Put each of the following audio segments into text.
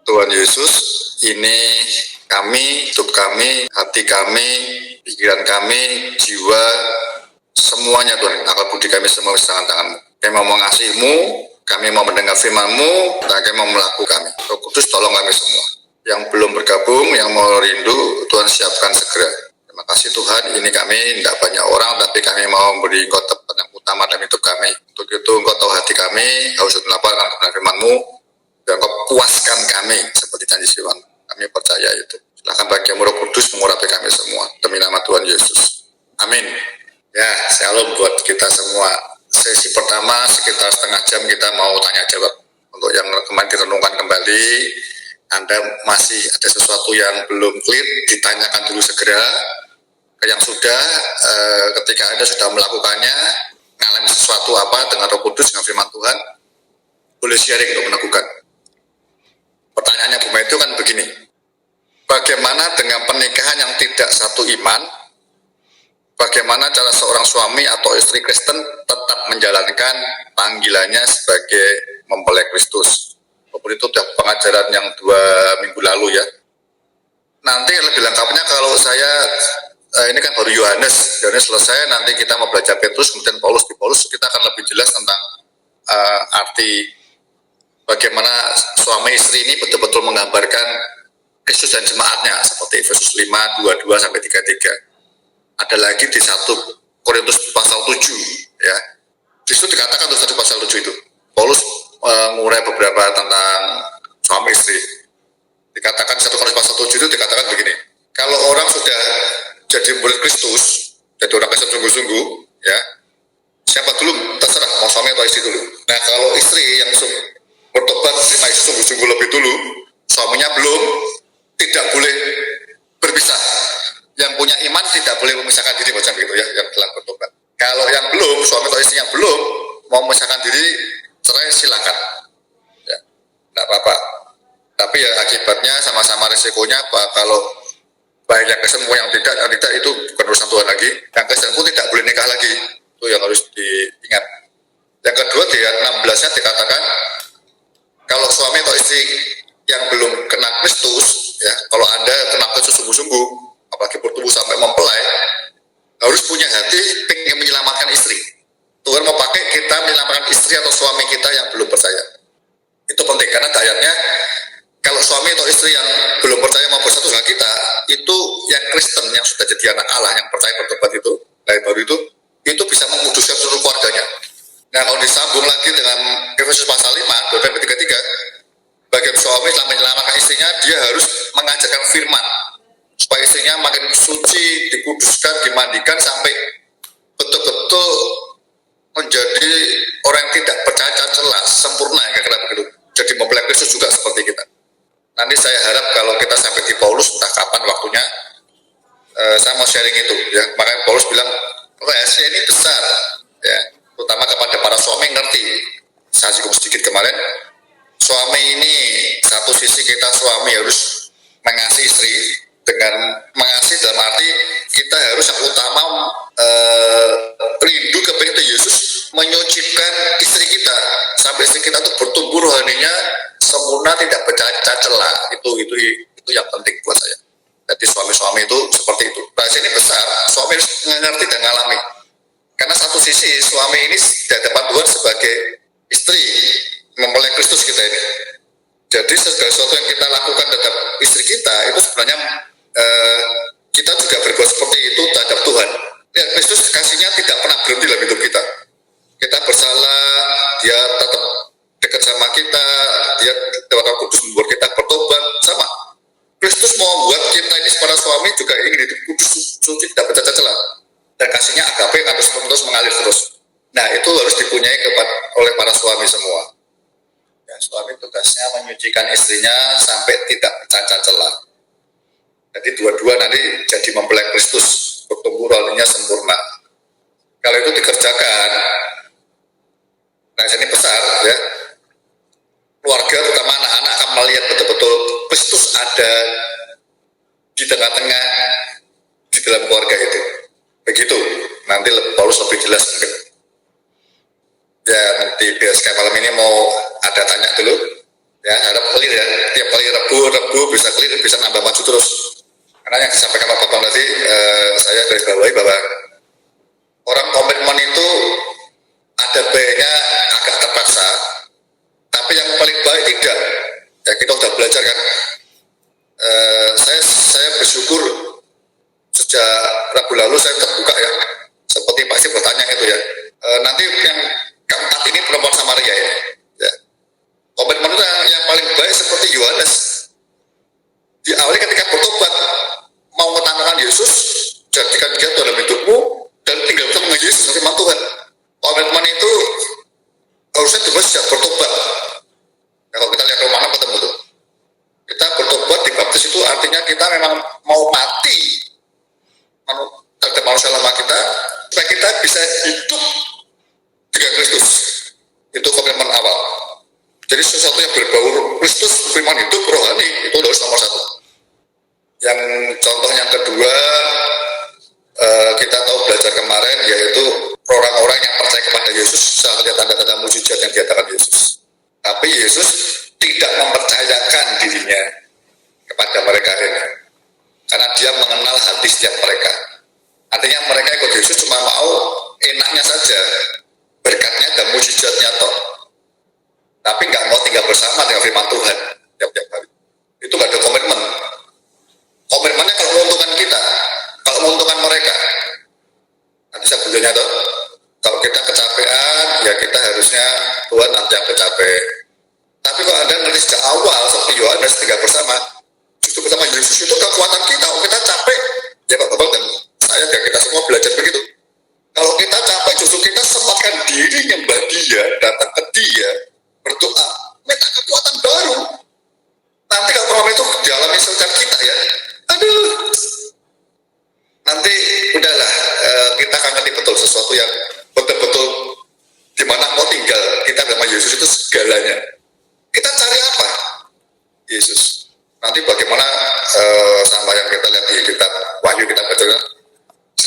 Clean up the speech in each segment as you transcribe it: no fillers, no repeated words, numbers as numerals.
Tuhan Yesus, ini kami, hidup kami, hati kami, pikiran kami, jiwa, semuanya Tuhan, akal budi kami semua di tangan-Tangan-Mu. Kami mau mengasihi-Mu, kami mau mendengar firman-Mu, dan kami mau melakukan kami. Roh Kudus tolong kami semua. Yang belum bergabung, yang mau rindu, Tuhan siapkan segera. Terima kasih Tuhan, ini kami tidak banyak orang, tapi kami mau memberi Engkau tempat yang utama dalam hidup kami. Untuk itu Engkau tahu hati kami, harus melaporkan kebenaran firman-Mu, dan Engkau puaskan kami seperti janji firman. Kami percaya itu. Silakan bagi Roh Kudus mengurapi kami semua demi nama Tuhan Yesus. Amin. Ya, shalom buat kita semua. Sesi pertama sekitar setengah jam kita mau tanya jawab. Untuk yang kemarin direnungkan kembali, Anda masih ada sesuatu yang belum clear, ditanyakan dulu segera. Yang sudah, ketika Anda sudah melakukannya, mengalami sesuatu apa dengan Roh Kudus, dengan firman Tuhan, boleh sharing untuk melakukan. Pertanyaannya Bu Mai itu kan begini, bagaimana dengan pernikahan yang tidak satu iman? Bagaimana cara seorang suami atau istri Kristen tetap menjalankan panggilannya sebagai mempelai Kristus? Walaupun itu sudah pengajaran yang 2 minggu lalu ya. Nanti lebih lengkapnya kalau saya, ini kan baru Yohanes selesai, nanti kita mau belajar Petrus, kemudian Paulus. Di Paulus kita akan lebih jelas tentang arti bagaimana suami istri ini betul-betul menggambarkan Kristus dan jemaatnya, seperti Efesus 5, 22-33. Ada lagi di 1 Korintus pasal 7 ya. Di situ dikatakan tuh 1 pasal 7 itu. Paulus mengurai beberapa tentang suami istri. Dikatakan 1 Korintus pasal 7 itu dikatakan begini. Kalau orang sudah jadi murid Kristus, jadi orang Kristen sungguh-sungguh ya. Siapa dulu terserah mau suami atau istri dulu. Nah, kalau istri yang bertobat terima Yesus sungguh-sungguh lebih dulu, suaminya belum, tidak boleh berpisah. Yang punya iman tidak boleh memisahkan diri macam itu ya, yang telah bertobat. Kalau yang belum, suami atau istri yang belum mau memisahkan diri, cerai silakan. Ya, tidak apa-apa. Tapi ya akibatnya sama-sama resikonya apa? Kalau baik yang Kristen yang tidak itu bukan urusan Tuhan lagi. Yang Kristen pun tidak boleh nikah lagi. Itu yang harus diingat. Yang kedua di ayat 16-nya dikatakan kalau suami atau istri yang belum kena Kristus, ya, kalau Anda kena Kristus sungguh-sungguh, apalagi bertumbuh sampai mempelai, harus punya hati pengen menyelamatkan istri. Tuhan mau pakai kita menyelamatkan istri atau suami kita yang belum percaya. Itu penting karena ayatnya kalau suami atau istri yang belum percaya mau bersatu dengan kita, itu yang Kristen yang sudah jadi anak Allah yang percaya bertobat itu, lahir baru itu bisa menguduskan seluruh keluarganya. Nah, kalau disambung lagi dengan Efesus pasal 5, 23, bagian suami telah menyelamatkan istrinya, dia harus mengajarkan firman supaya istrinya makin suci, dikuduskan, dimandikan sampai betul-betul menjadi orang yang tidak bercacat celah, sempurna ya kira begitu. Jadi mempelai Kristus juga seperti kita. Nanti saya harap kalau kita sampai di Paulus entah kapan waktunya, saya mau sharing itu ya. Makanya Paulus bilang rahasia ini besar ya, terutama kepada para suami ngerti. Saya juga sedikit kemarin, suami ini satu sisi kita suami harus mengasihi istri. Dengan mengasihi dalam arti kita harus yang utama rindu kepada Yesus menyucikan istri kita sampai istri kita tuh bertumbuh rohaninya sempurna tidak bercacat celah. Itu yang penting buat saya. Jadi suami-suami itu seperti itu. Bahasa ini besar, suami harus mengerti dan mengalami. Karena satu sisi suami ini di hadapan Tuhan sebagai istri mempelai Kristus kita ini. Jadi segala sesuatu yang kita lakukan terhadap istri kita itu sebenarnya kita juga berbuat seperti itu terhadap Tuhan. Ya, Kristus kasihnya tidak pernah berhenti dalam hidup kita. Kita bersalah, dia tetap dekat sama kita, dia lewat Roh Kudus membuat kita bertobat, sama. Kristus mau membuat kita ini para suami juga ingin hidup kudus, suci, tidak bercacat celah. Dan kasihnya agape akan terus mengalir terus. Nah, itu harus dipunyai oleh para suami semua. Ya, suami tugasnya menyucikan istrinya sampai tidak bercacat celah. Jadi dua-dua nanti jadi mempelai Kristus, bertumbuh rohaninya sempurna. Kalau itu dikerjakan, nah ini besar ya. Keluarga terutama anak-anak akan melihat betul-betul Kristus ada di tengah-tengah di dalam keluarga itu. Begitu. Nanti Paulus lebih jelas mungkin. Ya nanti BSK malam ini mau ada tanya dulu. Ya, harap clear ya. Tiap kali Rebu bisa clear, bisa nambah maju terus. Karena yang disampaikan Pak Bambang tadi, saya garis bawahi bahwa orang komitmen itu ada baiknya agak terpaksa, tapi yang paling baik tidak. Ya kita sudah belajar kan. Saya bersyukur sejak Rabu lalu saya terbuka ya, seperti pasti bertanya itu ya. Nanti yang keempat ini perempuan Samaria ya. Komitmen itu yang paling baik seperti Yohanes. Diawali ketika bertobat, mau menantang Yesus, jadikan dia dalam hidupmu, dan tinggal bersama Yesus firman Tuhan. Komitmen itu harusnya dimulai sejak bertobat. Ya, kalau kita lihat Romana ketemu tuh. Kita bertobat dibaptis itu artinya kita memang mau mati terhadap manusia lama kita, supaya kita bisa hidup dengan Kristus. Itu komitmen awal. Jadi sesuatu yang berbau Kristus, firman hidup, rohani, itu harus nomor satu. Yang contoh yang kedua, kita tahu belajar kemarin, yaitu orang-orang yang percaya kepada Yesus saat melihat tanda-tanda mujizat yang diadakan Yesus. Tapi Yesus tidak mempercayakan dirinya kepada mereka ini, karena dia mengenal hati setiap mereka. Artinya mereka ikut Yesus cuma mau enaknya saja, berkatnya dan mujizatnya toh. Tapi nggak mau tinggal bersama dengan firman Tuhan tiap-tiap hari. Itu nggak ada komitmen. Komitmennya kalau menguntungkan kita, kalau menguntungkan mereka. Nanti saya bujanya tuh, kalau kita kecapean, ya kita harusnya Tuhan nanti yang capek. Tapi kalau Anda ngerti sejak awal seperti Yohanes tinggal bersama, justru bersama Yesus itu kekuatan kita. Kalau kita capek, ya Pak Bapak dan saya dan kita semua belajar begitu. Kalau kita capek, justru kita sempatkan diri nyembah Dia, datang ke Dia, berdoa, minta kekuatan baru. Nanti kalau problem itu dialami setiap kita ya, aduh, nanti udahlah, kita akan ngerti betul sesuatu yang betul-betul dimana mau tinggal kita sama Yesus itu segalanya. Kita cari apa? Yesus. Nanti bagaimana sama yang kita lihat di kitab Wahyu kita baca,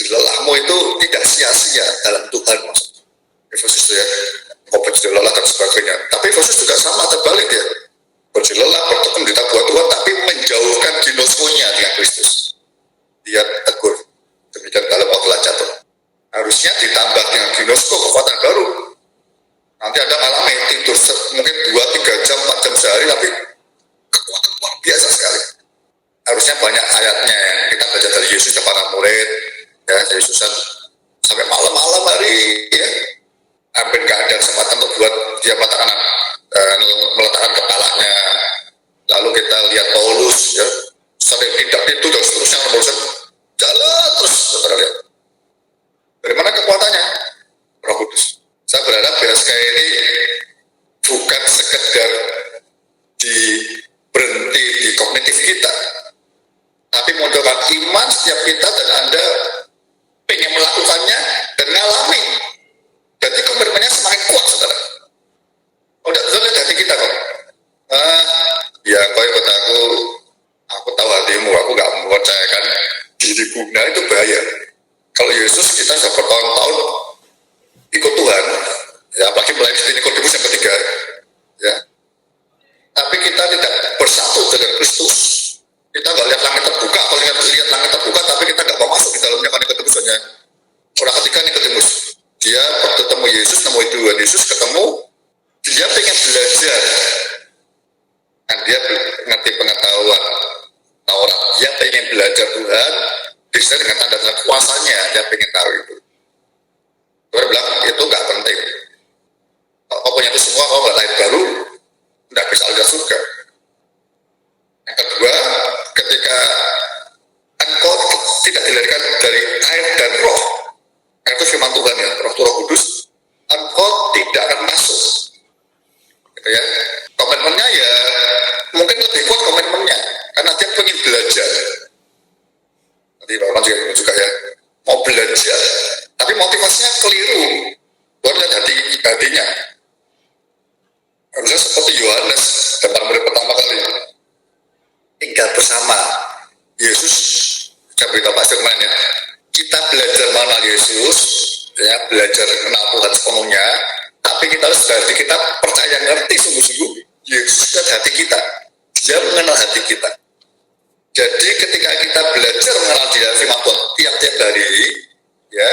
lelahmu itu tidak sia-sia dalam Tuhan maksudnya. Efesus itu ya, berlelah dan sebagainya. Tapi Efesus juga sama terbalik ya. Berlelah, bertekun, kita buat Tuhan, tapi menjauhkan ginoskonya dengan Kristus. Dia tegur. Demikian dalam waktu jatuh. Harusnya ditambah dengan ginosko, kekuatan baru. Nanti ada ngalami tidur mungkin 2-3 jam, 4 jam sehari, tapi kekuatan luar biasa sekali. Harusnya banyak ayatnya ya. Kita belajar dari Yesus ke para murid. Ya, Yesusan sampai malam-malam hari ya. Hampir nggak ada kesempatan untuk buat dia meletakkan kepalanya. Lalu kita lihat Paulus ya, sampai tidak itu dan seterusnya Paulus jalan terus, saudara lihat. Dari mana kekuatannya? Roh Kudus. Saya berharap BSK ini bukan sekedar berhenti di kognitif kita, tapi modalkan iman setiap kita dan Anda pengen melakukannya dan ngalami. Berarti komitmennya semakin kuat, saudara. Udah lihat hati kita kok. Ya kau ikut aku tahu hatimu, aku gak mempercayakan diriku. Nah itu bahaya. Kalau Yesus kita sudah bertahun-tahun ikut Tuhan, ya apalagi melayani Nikodemus yang ketiga, ya. Tapi kita tidak bersatu dengan Kristus. Kita nggak lihat langit terbuka, kalau lihat langit terbuka, tapi kita nggak mau masuk di dalamnya karena Nikodemus hanya orang ketiga Nikodemus. Dia bertemu Yesus, nemu Tuhan Yesus, ketemu, dia pengen belajar, dan dia ngerti pengetahuan Taurat. Dia pengen belajar Tuhan, bisa dengan tanda-tanda kuasanya, dia pengen tahu itu. Tuhan bilang itu nggak penting. Kalau kau punya itu semua, kau nggak lahir baru, nggak bisa lihat surga. Yang kedua, ketika engkau tidak dilahirkan dari air dan roh, itu firman Tuhan ya, Roh Kudus, engkau tidak akan masuk. Gitu ya. Komitmennya ya mungkin lebih kuat komitmennya, karena dia ingin belajar. Nanti Bapak juga ya, mau belajar, tapi motivasinya keliru. Tuhan lihat hatinya. Harusnya seperti Yohanes, dan murid pertama kali tinggal bersama Yesus. Saya beritahu Pak Firman ya, kita belajar mengenal Yesus, ya belajar kenal Tuhan sepenuhnya, tapi kita harus berarti kita percaya ngerti sungguh-sungguh Yesus kan hati kita, dia mengenal hati kita. Jadi ketika kita belajar mengenal dia firman Tuhan tiap-tiap hari, ya,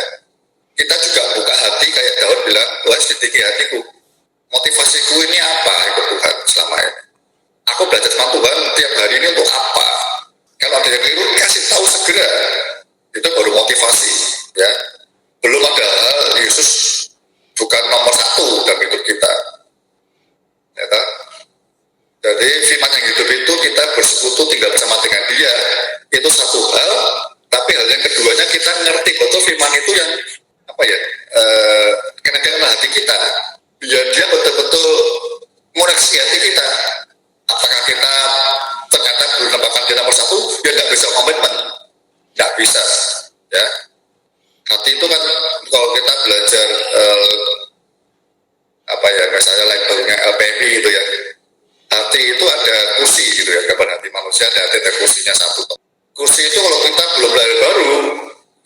kita juga buka hati kayak Daud bilang, Tuhan selidiki hatiku, motivasiku ini apa ikut Tuhan selama ini. Aku belajar sama Tuhan tiap hari ini untuk apa? Kalau ada yang keliru, kasih tahu segera. Itu baru motivasi, ya. Belum ada hal Yesus bukan nomor satu dalam hidup kita. Ya, tak? Jadi firman yang hidup itu kita bersekutu tinggal bersama dengan dia. Itu satu hal, tapi hal yang keduanya kita ngerti betul firman itu yang apa ya? Kena hati kita. Biar dia betul-betul mengoreksi hati kita. Apakah kita ternyata belum menempatkan dia nomor satu, dia nggak bisa komitmen, nggak bisa, ya. Hati itu kan kalau kita belajar apa ya, misalnya labelnya LPMI itu ya, hati itu ada kursi gitu ya, kapan hati manusia ada kursinya satu. Kursi itu kalau kita belum lahir baru,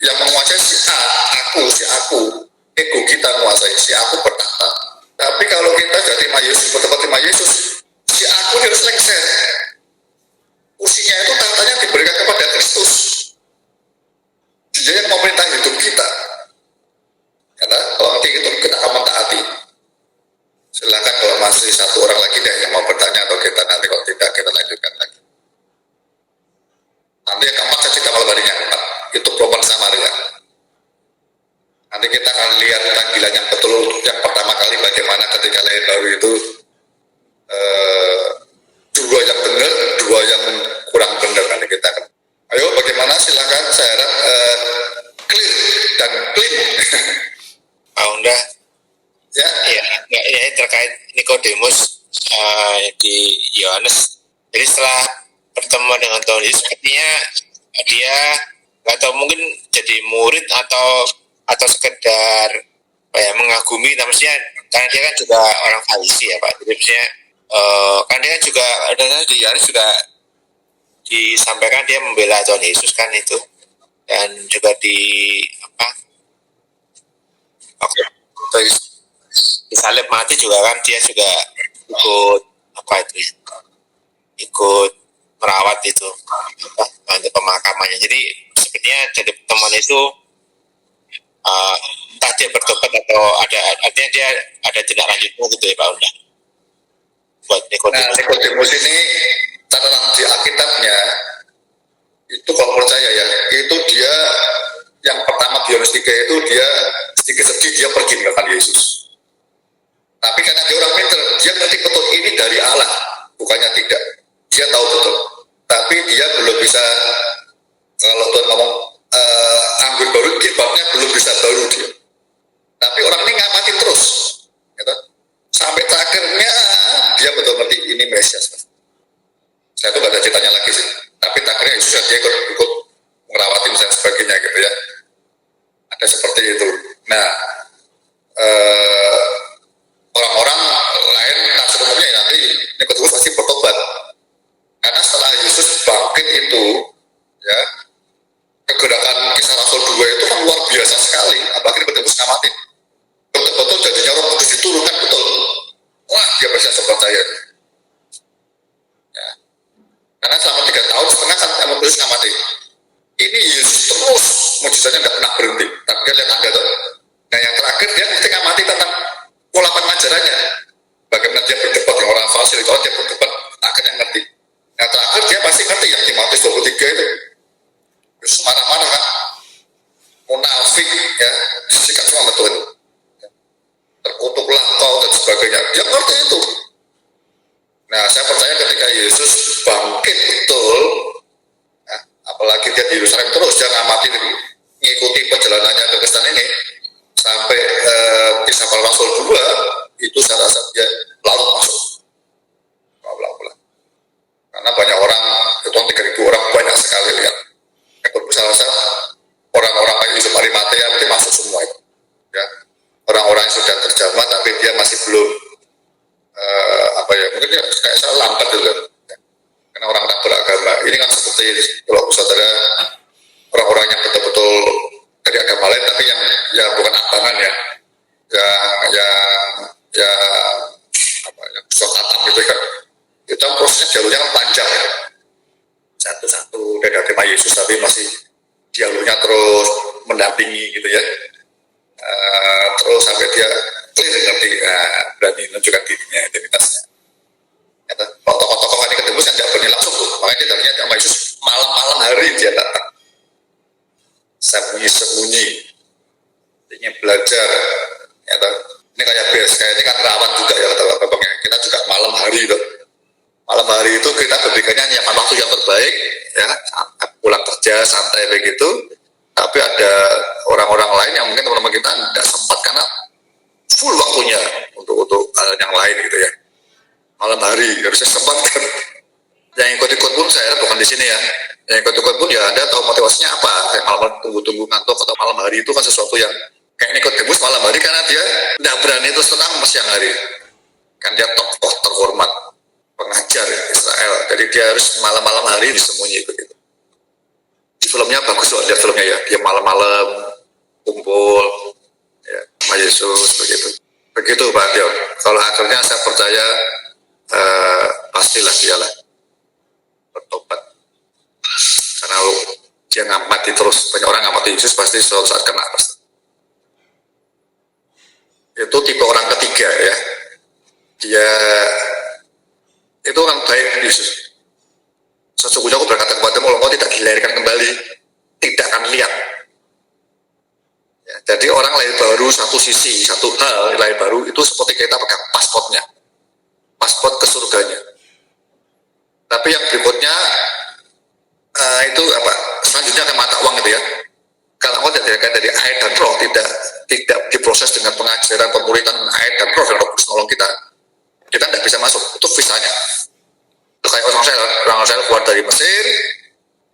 yang menguasai si aku, ego kita menguasai, si aku bertahta. Tapi kalau kita jadi Yesus, bertempat Yesus, si aku harus lengser. Kursinya itu tahtanya diberikan kepada Kristus. Dia yang memerintah hidup kita. Karena kalau nanti itu kita akan mentaati. Silakan kalau masih satu orang lagi deh yang mau bertanya, atau kita nanti kalau tidak kita lanjutkan lagi. Nanti yang keempat saja kita malam harinya itu perempuan Samaria. Nanti kita akan lihat panggilan yang betul yang pertama kali bagaimana ketika lahir baru itu dua yang benar, dua yang kurang benar. Nanti kita akan. Ayo bagaimana, silakan, saya harap clear dan clean. Udah. Ya, ya terkait Nikodemus di Yohanes. Jadi setelah bertemu dengan Tuhan Yesus, sepertinya dia nggak tahu, mungkin jadi murid atau sekedar mengagumi, maksudnya karena dia kan juga orang Farisi ya Pak. Jadi maksudnya kan dia kan juga di Yohanes juga disampaikan dia membela Tuhan Yesus kan itu, dan juga disalib mati juga kan, dia juga ikut merawat itu untuk pemakamannya. Jadi sebenarnya dari pertemuan itu entah dia bertobat atau artinya dia ada tindak lanjutnya gitu ya Pak Unda. Buat Nikodemus. Nah, Nikodemus ini catatan di Alkitabnya itu kalau menurut saya ya, itu dia yang pertama di Yohanes 3 itu dia sedikit sedih, dia pergi meninggalkan Yesus. Tapi karena dia orang pintar, dia ngerti betul ini dari Allah, bukannya tidak. Dia tahu betul. Tapi dia belum bisa, kalau Tuhan ngomong anggur baru, kibatnya belum bisa baru dia. Tapi orang ini ngamatin terus, gitu. Sampai terakhirnya dia betul ngerti ini Mesias. Saya tuh gak ada ceritanya lagi sih. Tapi terakhirnya Yesus dia ikut merawati dan sebagainya gitu ya. Ada seperti itu. Nah, orang-orang lain umumnya nanti Nikodemus pasti bertobat. Karena setelah Yesus bangkit itu, ya, kegerakan Kisah Rasul 2 itu kan luar biasa sekali. Apalagi Nikodemus ngamatin. Betul-betul jadinya Roh Kudus diturunkan betul. Wah, dia bisa percaya. Ya. Karena selama 3 tahun setengah kan Nikodemus ngamatin. Ini Yesus terus mujizatnya nggak pernah berhenti. Tapi dia lihat Anda tuh. Nah yang terakhir dia mesti ngamati tentang pola pengajarannya. Bagaimana dia berdebat dengan orang fasih, kalau dia berdebat akhirnya ngerti. Nah terakhir dia pasti ngerti yang di Matius 23 itu. Yesus marah-marah kan, munafik ya, sikat semua betul. Terkutuklah kau dan sebagainya. Dia ngerti itu. Nah saya percaya ketika Yesus bangkit betul, nah, apalagi dia di Yerusalem terus dia ngamati, ngikuti perjalanannya ke Kristen ini sampai Kisah Para Rasul 2 itu saya rasa dia larut masuk. Karena banyak orang, itu 3.000 orang banyak sekali lihat. Itu saya rasa orang-orang kayak Yusuf Arimatea itu masuk semua itu. Ya. Orang-orang yang sudah terjamah tapi dia masih belum mungkin dia kayak saya lambat juga. Ya. Karena orang tak beragama ini kan seperti kalau saudara orang-orang yang betul-betul dari agama lain tapi yang bukan abangan ya, yang sok atam gitu kan. dialognya terus mendampingi gitu ya. Terus sampai dia clear ngerti, berani menunjukkan dirinya, identitasnya. Kalau tokoh-tokoh ini ketemu kan tidak berani langsung tuh, makanya dia tadinya sama Yesus malam-malam hari dia datang, sembunyi-sembunyi, ingin belajar. Ini kayak kayak ini kan rawan juga ya kata kita juga malam hari itu. Malam hari itu kita berikannya nyiapkan waktu yang terbaik, ya, pulang kerja santai begitu. Tapi ada orang-orang lain yang mungkin teman-teman kita tidak sempat karena full waktunya untuk hal yang lain gitu ya. Malam hari harusnya sempatkan. Yang ikut-ikut pun saya bukan di sini ya. Yang ikut-ikut pun ya ada tahu motivasinya apa. Kayak malam tunggu-tunggu ngantuk atau malam hari itu kan sesuatu yang kayak Nikodemus malam hari karena dia tidak berani terus tenang siang hari. Kan dia tokoh terhormat, pengajar Israel. Jadi dia harus malam-malam hari disembunyi begitu. Di filmnya bagus loh, lihat filmnya ya. Dia malam-malam kumpul ya, sama Yesus begitu. Begitu Pak Dio. Kalau akhirnya saya percaya pastilah dialah bertobat. Karena dia ngamati terus, banyak orang ngamati Yesus pasti suatu saat kena pasti. Itu tipe orang ketiga ya. Dia itu orang baik Yesus. Sesungguhnya aku berkata kepadamu, engkau tidak dilahirkan kembali, tidak akan lihat. Ya, jadi orang lahir baru satu sisi, satu hal lahir baru itu seperti kita pegang pasportnya, paspor ke surganya. Tapi yang berikutnya itu apa? Selanjutnya ke mata uang itu ya. Kalau engkau tidak dilahirkan dari air dan roh, tidak diproses dengan pengajaran pemuritan air dan roh dan Roh Kudus nolong kita tidak bisa masuk. Itu visanya. Kayak orang Israel keluar dari Mesir,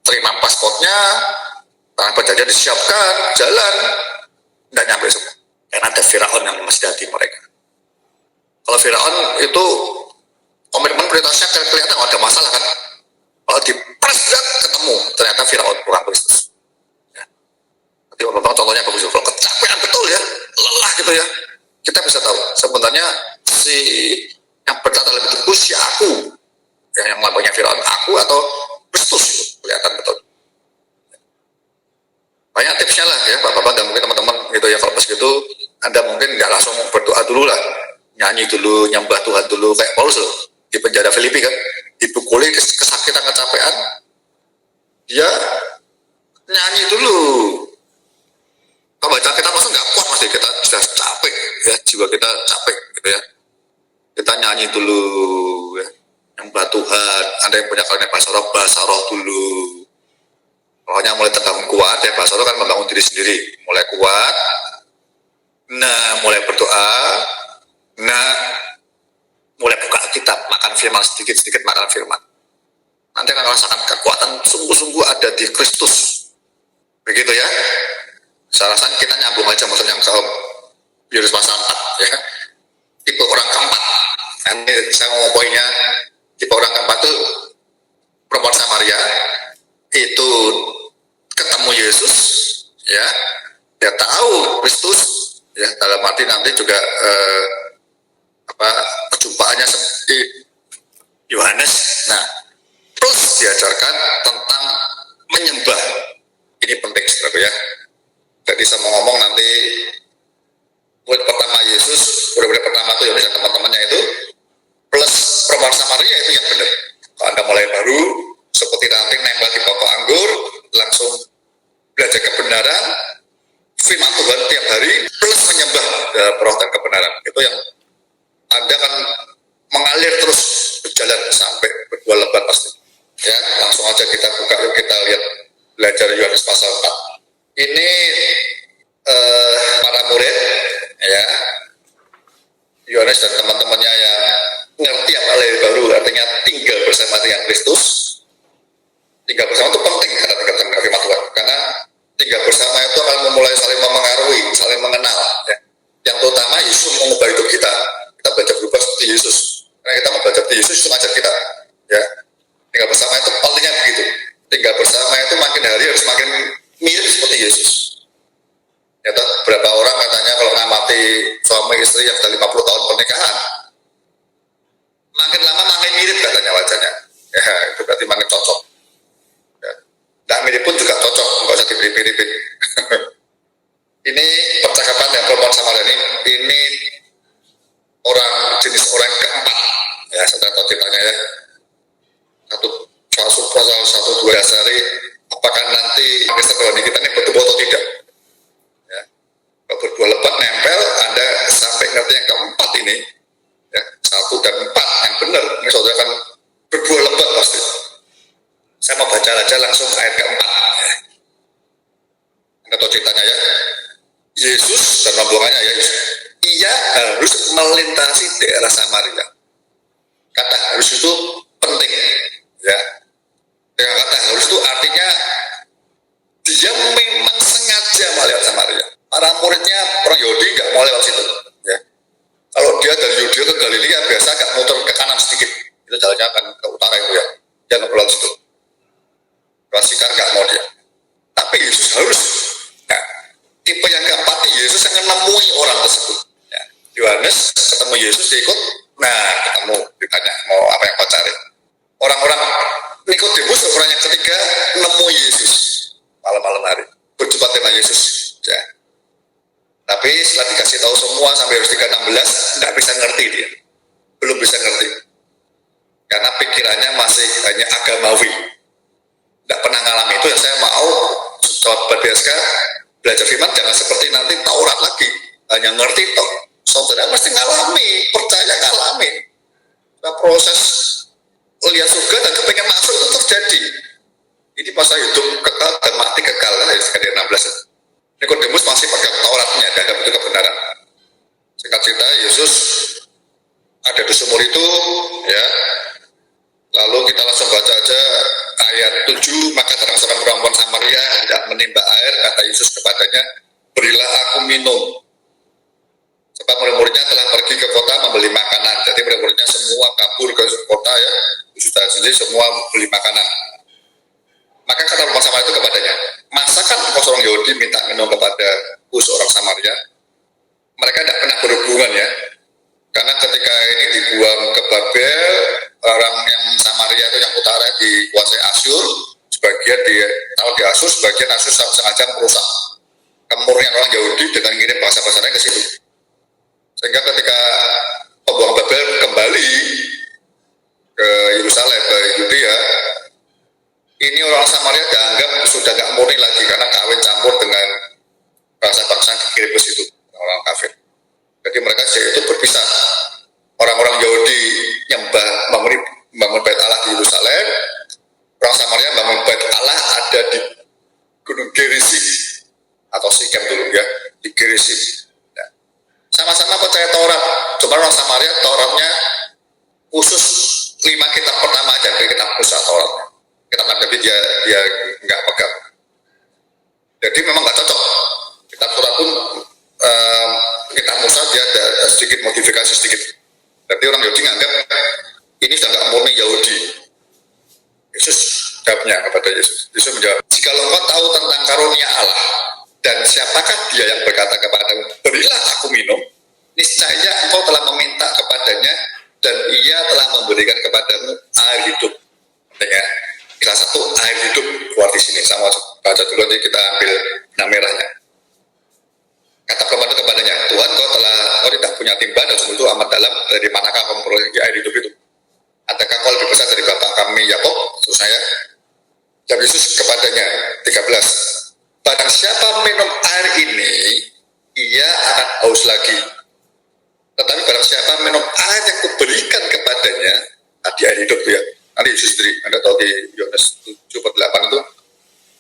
terima pasportnya, tanah perjanjian disiapkan, jalan, tidak nyampe semua. Karena ada Firaun yang menasihati mereka. Kalau Firaun itu komitmen prioritasnya kelihatan ada masalah kan. Kalau dipres ketemu, ternyata Firaun bukan Kristus. Ya. Nanti contohnya bagus, kalau kecapean betul ya, lelah gitu ya, kita bisa tahu sebenarnya si yang berkata lebih teguh si aku. Yang lambangnya Firaun aku atau Kristus itu kelihatan betul. Banyak tipsnya lah ya Bapak-bapak dan mungkin teman-teman gitu ya. Kalau pas gitu Anda mungkin nggak langsung berdoa dulu lah, nyanyi dulu, nyembah Tuhan dulu kayak Paulus loh di penjara Filipi kan, dipukuli kesakitan kecapean, dia nyanyi dulu. Kalau baca kita langsung nggak kuat, masih kita sudah capek ya, jiwa kita capek gitu ya. Kita nyanyi dulu ya. Yang Tuhan, ada yang punya kalian bahasa roh dulu. Rohnya mulai tegang kuat ya, bahasa roh kan membangun diri sendiri, mulai kuat. Nah, mulai berdoa. Nah, mulai buka kitab, makan firman sedikit-sedikit makan firman. Nanti akan merasakan kekuatan sungguh-sungguh ada di Kristus. Begitu ya. Saya rasa kita nyambung aja maksudnya kaum Yunus pasal 4 ya. Tipe orang keempat. Nanti saya mau poinnya. Tipe orang keempat itu perempuan Samaria itu ketemu Yesus ya, dia tahu Kristus ya, dalam arti nanti juga perjumpaannya seperti Yohanes. Nah, terus diajarkan tentang menyembah. Ini penting saudara ya. Jadi saya mau ngomong nanti murid pertama Yesus, murid pertama itu Yohanes dan teman-temannya itu plus perempuan Samaria itu yang benar. Kalau Anda mulai baru, seperti ranting nempel di pokok anggur, langsung belajar kebenaran, firman Tuhan tiap hari, plus menyembah roh dan kebenaran. Itu yang Anda akan mengalir terus berjalan sampai berdua lebat pasti. Ya, langsung aja kita buka, yuk kita lihat belajar Yohanes pasal 4. Ini para murid, ya, Yohanes dan teman-temannya yang ngerti apa lahir baru, artinya tinggal bersama dengan Kristus. Tinggal bersama itu penting karena tinggal bersama firman Tuhan, karena tinggal bersama itu akan memulai saling memengaruhi, saling mengenal ya. Yang terutama Yesus mengubah hidup kita belajar berubah seperti Yesus, karena kita membaca seperti Yesus itu ngajar kita ya. Tinggal bersama itu pentingnya begitu. Tinggal bersama itu makin hari harus makin mirip seperti Yesus ya. Berapa orang katanya kalau ngamati suami istri yang sudah 50 tahun pernikahan, makin lama makin mirip katanya wajahnya ya, itu berarti makin cocok ya. Nggak mirip pun juga cocok, nggak usah dipilih-pilih. dititipin. Ini percakapan dengan perempuan Samaria ini jenis orang keempat ya, saya tahu ceritanya ya. Satu dua dasari apakah nanti Kristen rohani kita ini bertumbuh atau tidak ya. Kalau berdua lebat nempel, Anda sampai ngerti yang keempat ini ya, 1 dan 4 yang benar, ini saudara akan berdua lebat pasti. Saya mau baca aja langsung ayat keempat ya. Anda tahu ceritanya ya, Yesus dan rombongannya ya, ia harus melintasi daerah Samaria. Kata harus itu penting ya. Dengan kata harus itu artinya dia memang sengaja melewat Samaria. Para muridnya orang Yahudi nggak mau lewat situ ya. Kalau dia dari Yudea ke Galilea biasa agak muter ke kanan sedikit, itu jalannya akan ke utara itu ya, dia nggak lewat situ. Sikar nggak mau dia, tapi Yesus harus. Nah, tipe yang keempat Yesus yang menemui orang tersebut ya. Yohanes ketemu Yesus, dia ikut, nah ketemu, ditanya mau apa yang kau cari. Orang-orang Nikodemus, orang yang ketiga nemu Yesus malam-malam hari, berjumpa dengan Yesus ya. Tapi setelah dikasih tahu semua sampai Yohanes 3:16 nggak bisa ngerti dia, belum bisa ngerti karena pikirannya masih hanya agamawi, nggak pernah ngalami itu. Ya saya mau sobat BSK belajar firman jangan seperti nanti Taurat lagi, hanya ngerti toh. Saudara mesti ngalami, percaya ngalami. Nah, proses lihat surga dan kepengen masuk itu terjadi. Ini masa hidup kekal dan mati kekal kan dari 16. Nikodemus masih pegang Tauratnya, dianggap itu kebenaran. Singkat cerita, Yesus ada di sumur itu ya. Lalu kita langsung baca aja ayat 7, maka terang seorang perempuan Samaria hendak menimba air, kata Yesus kepadanya, berilah aku minum. Sebab murid-muridnya telah pergi ke kota membeli makanan. Jadi murid-muridnya semua kabur ke kota ya, sudah sendiri semua beli makanan. Maka kata perempuan Samaria itu kepadanya, masakan engkau seorang Yahudi minta minum kepada seorang Samaria? Mereka tidak pernah berhubungan ya, karena ketika ini dibuang ke Babel, orang yang Samaria itu yang utara dikuasai Asyur, sebagian di Asyur, sebagian Asyur sengaja merusak kemurnian orang Yahudi dengan ngirim bangsa-bangsanya ke situ. Sehingga ketika pembuangan Babel kembali ke Yerusalem, ke Yudea, ini orang Samaria dianggap sudah nggak murni lagi karena kawin campur dengan bangsa-bangsa yang dikirim ke situ, orang kafir. Jadi mereka itu berpisah. Orang-orang Yahudi nyembah bangun bait Allah di Yerusalem, orang Samaria bangun bait Allah ada di Gunung Gerizim atau Sikem dulu ya, di Gerizim. Nah, sama-sama percaya Taurat, cuma orang Samaria Tauratnya khusus 5 kitab pertama aja, kitab Musa Tauratnya. Kitab Nabi dia nggak pegang. Jadi memang nggak cocok. Kitab Taurat pun kitab Musa dia ada sedikit modifikasi sedikit. Jadi orang Yahudi nganggap ini sudah nggak murni Yahudi. Yesus jawabnya kepada Yesus. Yesus menjawab, jika engkau tahu tentang karunia Allah dan siapakah dia yang berkata kepadamu, berilah aku minum, niscaya engkau telah meminta kepadanya dan ia telah memberikan kepadamu air hidup. Artinya, salah satu air hidup keluar di sini. Sama baca dulu nanti kita ambil benang merahnya. Kata perempuan itu kepadanya, Tuhan kau tidak punya timba dan sumur itu amat dalam, dari manakah kau memperoleh air hidup itu? Adakah kau lebih besar dari bapak kami Yakob? Terus saya, jawab Yesus kepadanya 13. Barang siapa minum air ini, ia akan haus lagi. Tetapi barang siapa minum air yang kuberikan kepadanya, tadi air hidup itu ya. Nanti Yesus sendiri, Anda tahu di Yohanes 7:8 itu,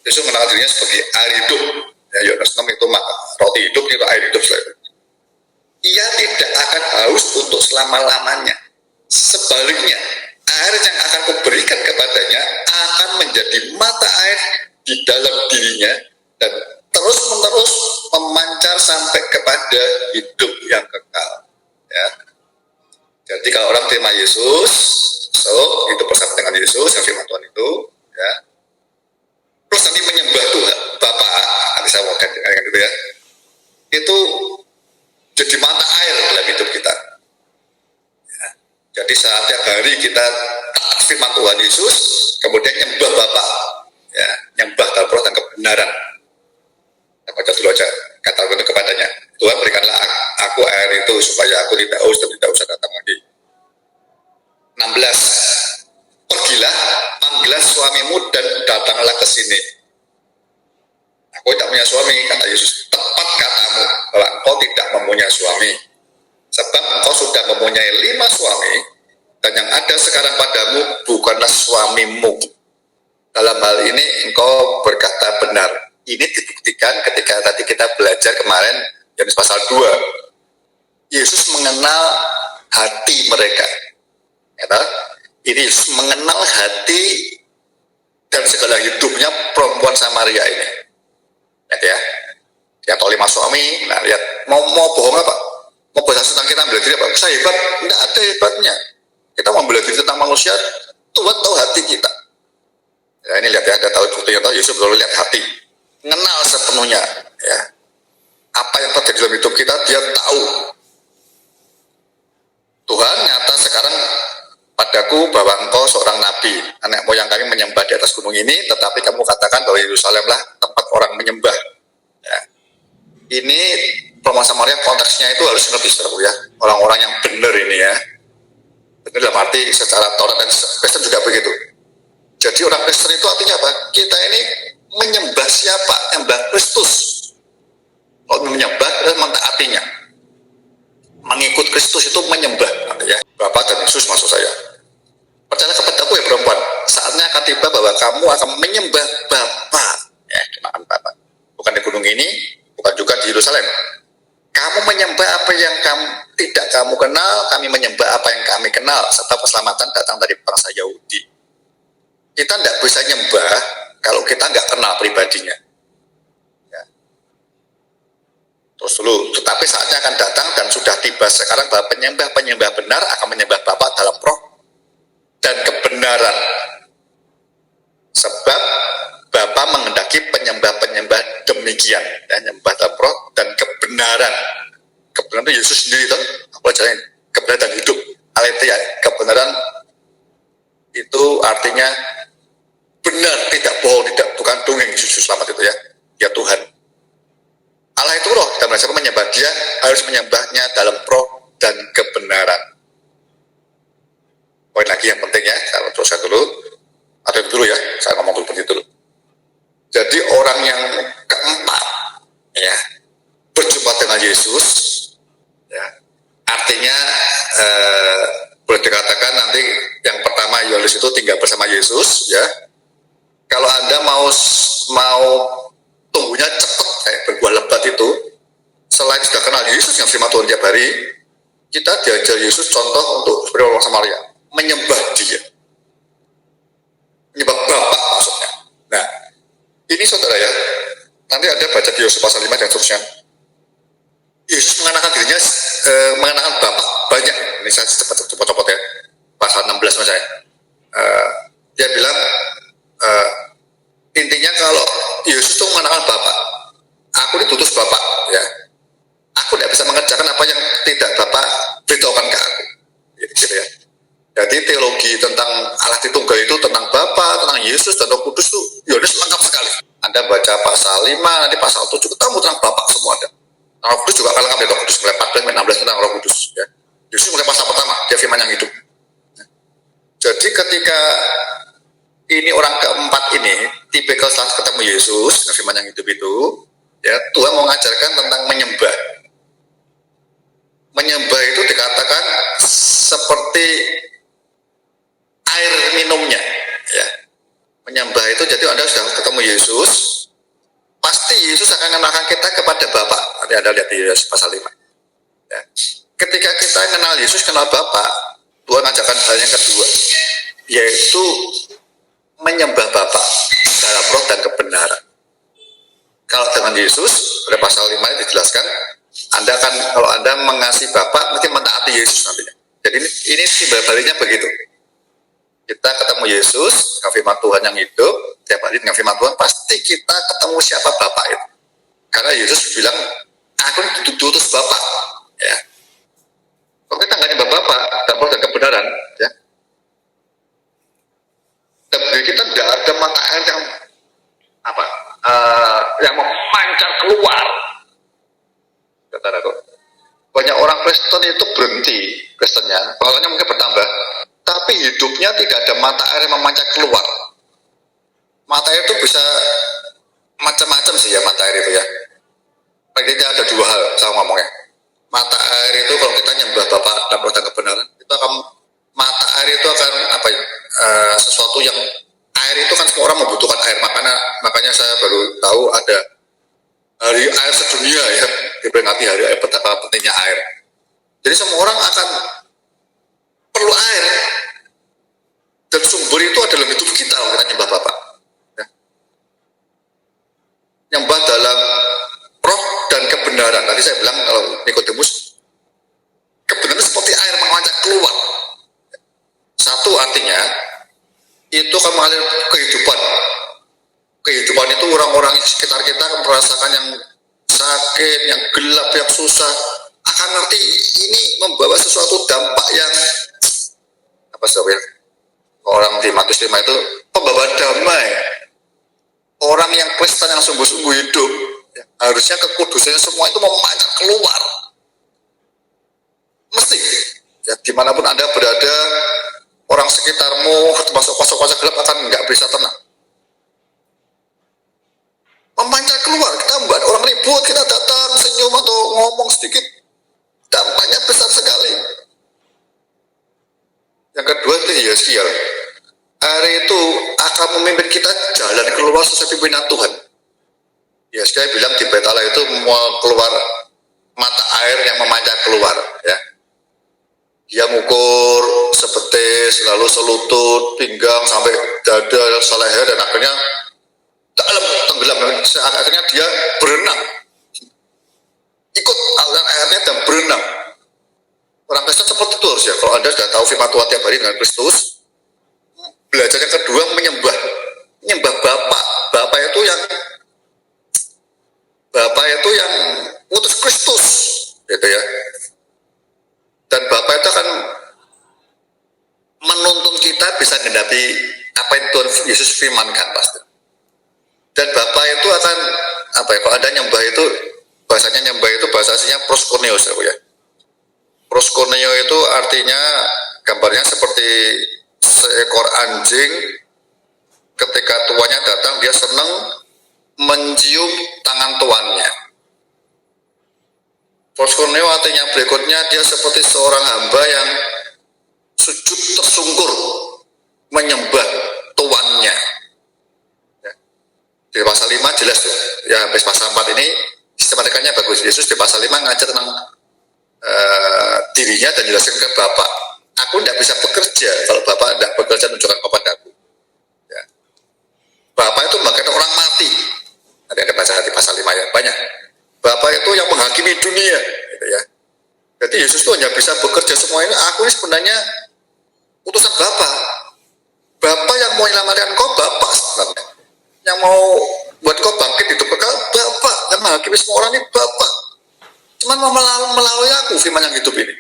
Yesus mengenal dirinya sebagai air hidup. Ya, Yohanes 6 itu roti hidup, itu air hidup. Ia tidak akan haus untuk selama-lamanya. Sebaliknya, air yang akan kuberikan kepadanya akan menjadi mata air di dalam dirinya dan terus-menerus memancar sampai kepada hidup yang kekal. Ya. Jadi kalau orang terima Yesus, itu bersama dengan Yesus, yang firman Tuhan itu, ya. Terus nanti menyembah Tuhan, Bapa, nanti saya mau ganti gitu ya. Itu jadi mata air dalam hidup kita. Ya. Jadi setiap hari kita taat firman Tuhan Yesus, kemudian nyembah Bapa, ya, nyembah dalam roh dan kebenaran. itu supaya aku tidak haus dan tidak usah datang lagi. 16. Pergilah, panggillah suamimu dan datanglah ke sini. Aku tidak punya suami, kata Yesus. Tepat katamu bahwa engkau tidak mempunyai suami. Sebab engkau sudah mempunyai 5 suami, dan yang ada sekarang padamu bukanlah suamimu. Dalam hal ini engkau berkata benar. Ini dibuktikan ketika tadi kita belajar kemarin Yohanes pasal 2. Yesus mengenal hati mereka. Ini Yesus mengenal hati dan segala hidupnya perempuan Samaria ini. Lihat ya. Dia tahu 5 suami. Nah, lihat mau bohong apa? Mau bahasa tentang kita bela diri apa? Saya hebat? Tidak ada hebatnya. Kita mau bela diri tentang manusia, Tuhan tahu hati kita. Ya, ini lihat ya, ada tahu buktinya, tahu Yesus betul lihat hati, mengenal sepenuhnya. Ya, apa yang terjadi dalam hidup kita dia tahu. Tuhan nyata sekarang padaku bahwa engkau seorang nabi, anak moyang kami menyembah di atas gunung ini, tetapi kamu katakan bahwa Yerusalemlah tempat orang menyembah. Ya. Ini perempuan Samaria konteksnya itu harus ngerti saudaraku ya, orang-orang yang benar ini ya. Benar dalam arti secara Taurat dan Kristen juga begitu. Jadi orang Kristen itu artinya apa? Kita ini menyembah siapa? Menyembah Kristus. Kalau menyembah adalah mentaatinya. Mengikut Kristus itu menyembah, ya. Bapa dan Yesus maksud saya. Percayalah kepadaku ya perempuan, saatnya akan tiba bahwa kamu akan menyembah Bapa. Ya, dimakan Bapa. Bukan di gunung ini, bukan juga di Yerusalem. Kamu menyembah apa yang tidak kamu kenal, kami menyembah apa yang kami kenal, serta keselamatan datang dari bangsa Yahudi. Kita tidak bisa nyembah kalau kita nggak kenal pribadinya. Ya. Terus dulu, tetapi saatnya akan datang dan sudah tiba sekarang bahwa penyembah benar akan menyembah Bapa dalam roh dan kebenaran. Sebab Bapa menghendaki penyembah demikian, dan menyembah dalam roh dan kebenaran. Kebenaran itu Yesus sendiri itu, apa caranya? Kebenaran dan hidup. Aletheia, kebenaran itu artinya benar, tidak bohong, bukan dongeng. Yesus selamat itu ya, ya Tuhan. Allah itu roh, dan siapa menyembah dia harus menyembahnya dalam roh dan kebenaran. Poin lagi yang penting ya, saya teruskan dulu, atau dulu ya, saya ngomong dulu begitu dulu. Jadi orang yang keempat ya berjumpa dengan Yesus ya, artinya boleh dikatakan nanti yang pertama Yohanes itu tinggal bersama Yesus ya. Kalau Anda mau tumbuhnya cepat kayak berbuah lebat itu, selain sudah kenal Yesus yang firman Tuhan tiap hari, kita diajar Yesus contoh untuk seperti orang Samaria menyembah dia, menyembah Bapa maksudnya. Nah, ini saudara ya, nanti ada baca di Yohanes pasal 5 dan seterusnya. Yesus mengenakan dirinya, mengenakan Bapa banyak. Ini saya cepat-cepat ya, pasal 16 mas saya. Dia bilang, intinya kalau Yesus itu mengenakan Bapa, aku ditutus Bapa ya. Aku tidak bisa mengerjakan apa yang tidak Bapa beritahukan ke aku. Gitu ya. Jadi teologi tentang Allah Tritunggal itu tentang Bapa, tentang Yesus dan Roh Kudus itu Yohanes lengkap sekali. Anda baca pasal 5, nanti pasal 7 ketemu tentang Bapa semua ada. Roh Kudus juga akan lengkap dari Roh Kudus, mulai 14 16 tentang Roh Kudus ya. Yesus mulai pasal pertama, dia firman yang hidup. Jadi ketika ini orang keempat ini tipikal setelah ketemu Yesus, firman yang hidup itu, ya Tuhan mau mengajarkan tentang menyembah. Menyembah itu dikatakan seperti air minumnya, ya. Menyembah itu jadi Anda sudah ketemu Yesus, pasti Yesus akan mengenalkan kita kepada Bapa. Nanti Anda lihat di Yohanes pasal 5. Ya. Ketika kita kenal Yesus, kenal Bapa, Tuhan ajarkan hal yang kedua, yaitu menyembah Bapa dalam roh dan kebenaran. Kalau dengan Yesus, pada pasal 5 itu dijelaskan, Anda akan, kalau Anda mengasihi Bapa, mungkin mentaati Yesus nantinya. Jadi ini timbal baliknya begitu. Kita ketemu Yesus, dengan firman Tuhan yang hidup, tiap hari dengan firman Tuhan, pasti kita ketemu siapa Bapa itu. Karena Yesus bilang, aku diutus Bapa. Ya. Kalau kita nggak nyembah Bapa, dalam roh dan kebenaran, ya. Dan kita tidak ada mata air yang apa, yang memancar keluar. Kata aku, banyak orang Kristen Kristennya, pengeluarannya mungkin bertambah, tapi hidupnya tidak ada mata air yang memancar keluar. Mata air itu bisa macam-macam sih ya, mata air itu ya. Intinya ada dua hal saya ngomongnya. Mata air itu kalau kita nyembah Bapa dan Roh dan kebenaran, itu akan mata air itu akan apa ya? Sesuatu yang air itu kan semua orang membutuhkan air, makanya saya baru tahu ada hari air sedunia ya, diperingati hari air, betapa pentingnya air. Jadi semua orang akan perlu air, dan sumber itu adalah hidup kita kalau kita nyembah Bapa. Ya. Nyembah dalam roh dan kebenaran. Tadi saya bilang kalau Nikodemus, kebenaran seperti air mengalir keluar. Satu artinya itu akan mengalir kehidupan. Kehidupan itu orang-orang di sekitar kita merasakan yang sakit, yang gelap, yang susah, akan ngerti ini membawa sesuatu dampak yang apa sih ya? Orang di Matius 5 itu pembawa damai. Orang yang Kristen yang sungguh-sungguh hidup, ya, harusnya kekudusannya semua itu memancar keluar. Mesti, ya dimanapun Anda berada, orang sekitarmu, termasuk kosong-kosong gelap akan nggak bisa tenang. Memancar keluar, kita buat orang ribut, kita datang senyum atau ngomong sedikit, dampaknya besar sekali. Yang kedua itu Yeskiel. Air itu akan memimpin kita jalan keluar sesuai pimpinan Tuhan. Yeskiel bilang di bait Allah itu mau keluar mata air yang memancar keluar. Ya. Dia mengukur sebetis, lalu selutut, pinggang sampai dada, leher, dan akhirnya dalam tenggelam. Akhirnya dia berenang, ikut aliran airnya dan berenang. Orang Kristen seperti itu harus ya. Kalau Anda sudah tahu firman Tuhan tiap hari dengan Kristus, belajar yang kedua menyembah Bapa. Bapa itu yang utus Kristus, gitu ya. Dan Bapa itu akan menuntun kita bisa menghadapi apa yang Tuhan Yesus firmankan pasti. Dan Bapa itu akan apa ya? Kalau Anda nyembah itu bahasanya bahasa aslinya proskuneo ya. Proskuneo itu artinya gambarnya seperti seekor anjing ketika tuannya datang dia senang mencium tangan tuannya. Proskuneo artinya berikutnya dia seperti seorang hamba yang sujud tersungkur menyembah tuannya. Ya. Di pasal 5 jelas tuh. Ya habis pasal 4 ini sistematikanya bagus. Yesus di pasal 5 ngajar tentang dirinya dan jelaskan ke Bapa. Aku tidak bisa bekerja kalau Bapak tidak bekerja menunjukkan kepadaku. Ya. Bapak itu bahkan orang mati. Ada baca di pasal 5 ya banyak. Bapak itu yang menghakimi dunia, gitu ya. Jadi Yesus itu hanya bisa bekerja semua ini. Aku ini sebenarnya utusan Bapa. Bapak yang mau menyelamatkan kau, Bapak sebenarnya. Yang mau buat kau bangkit hidup kekal, Bapak. Yang menghakimi semua orang ini, Bapak. Cuman melalui aku firman yang hidup ini.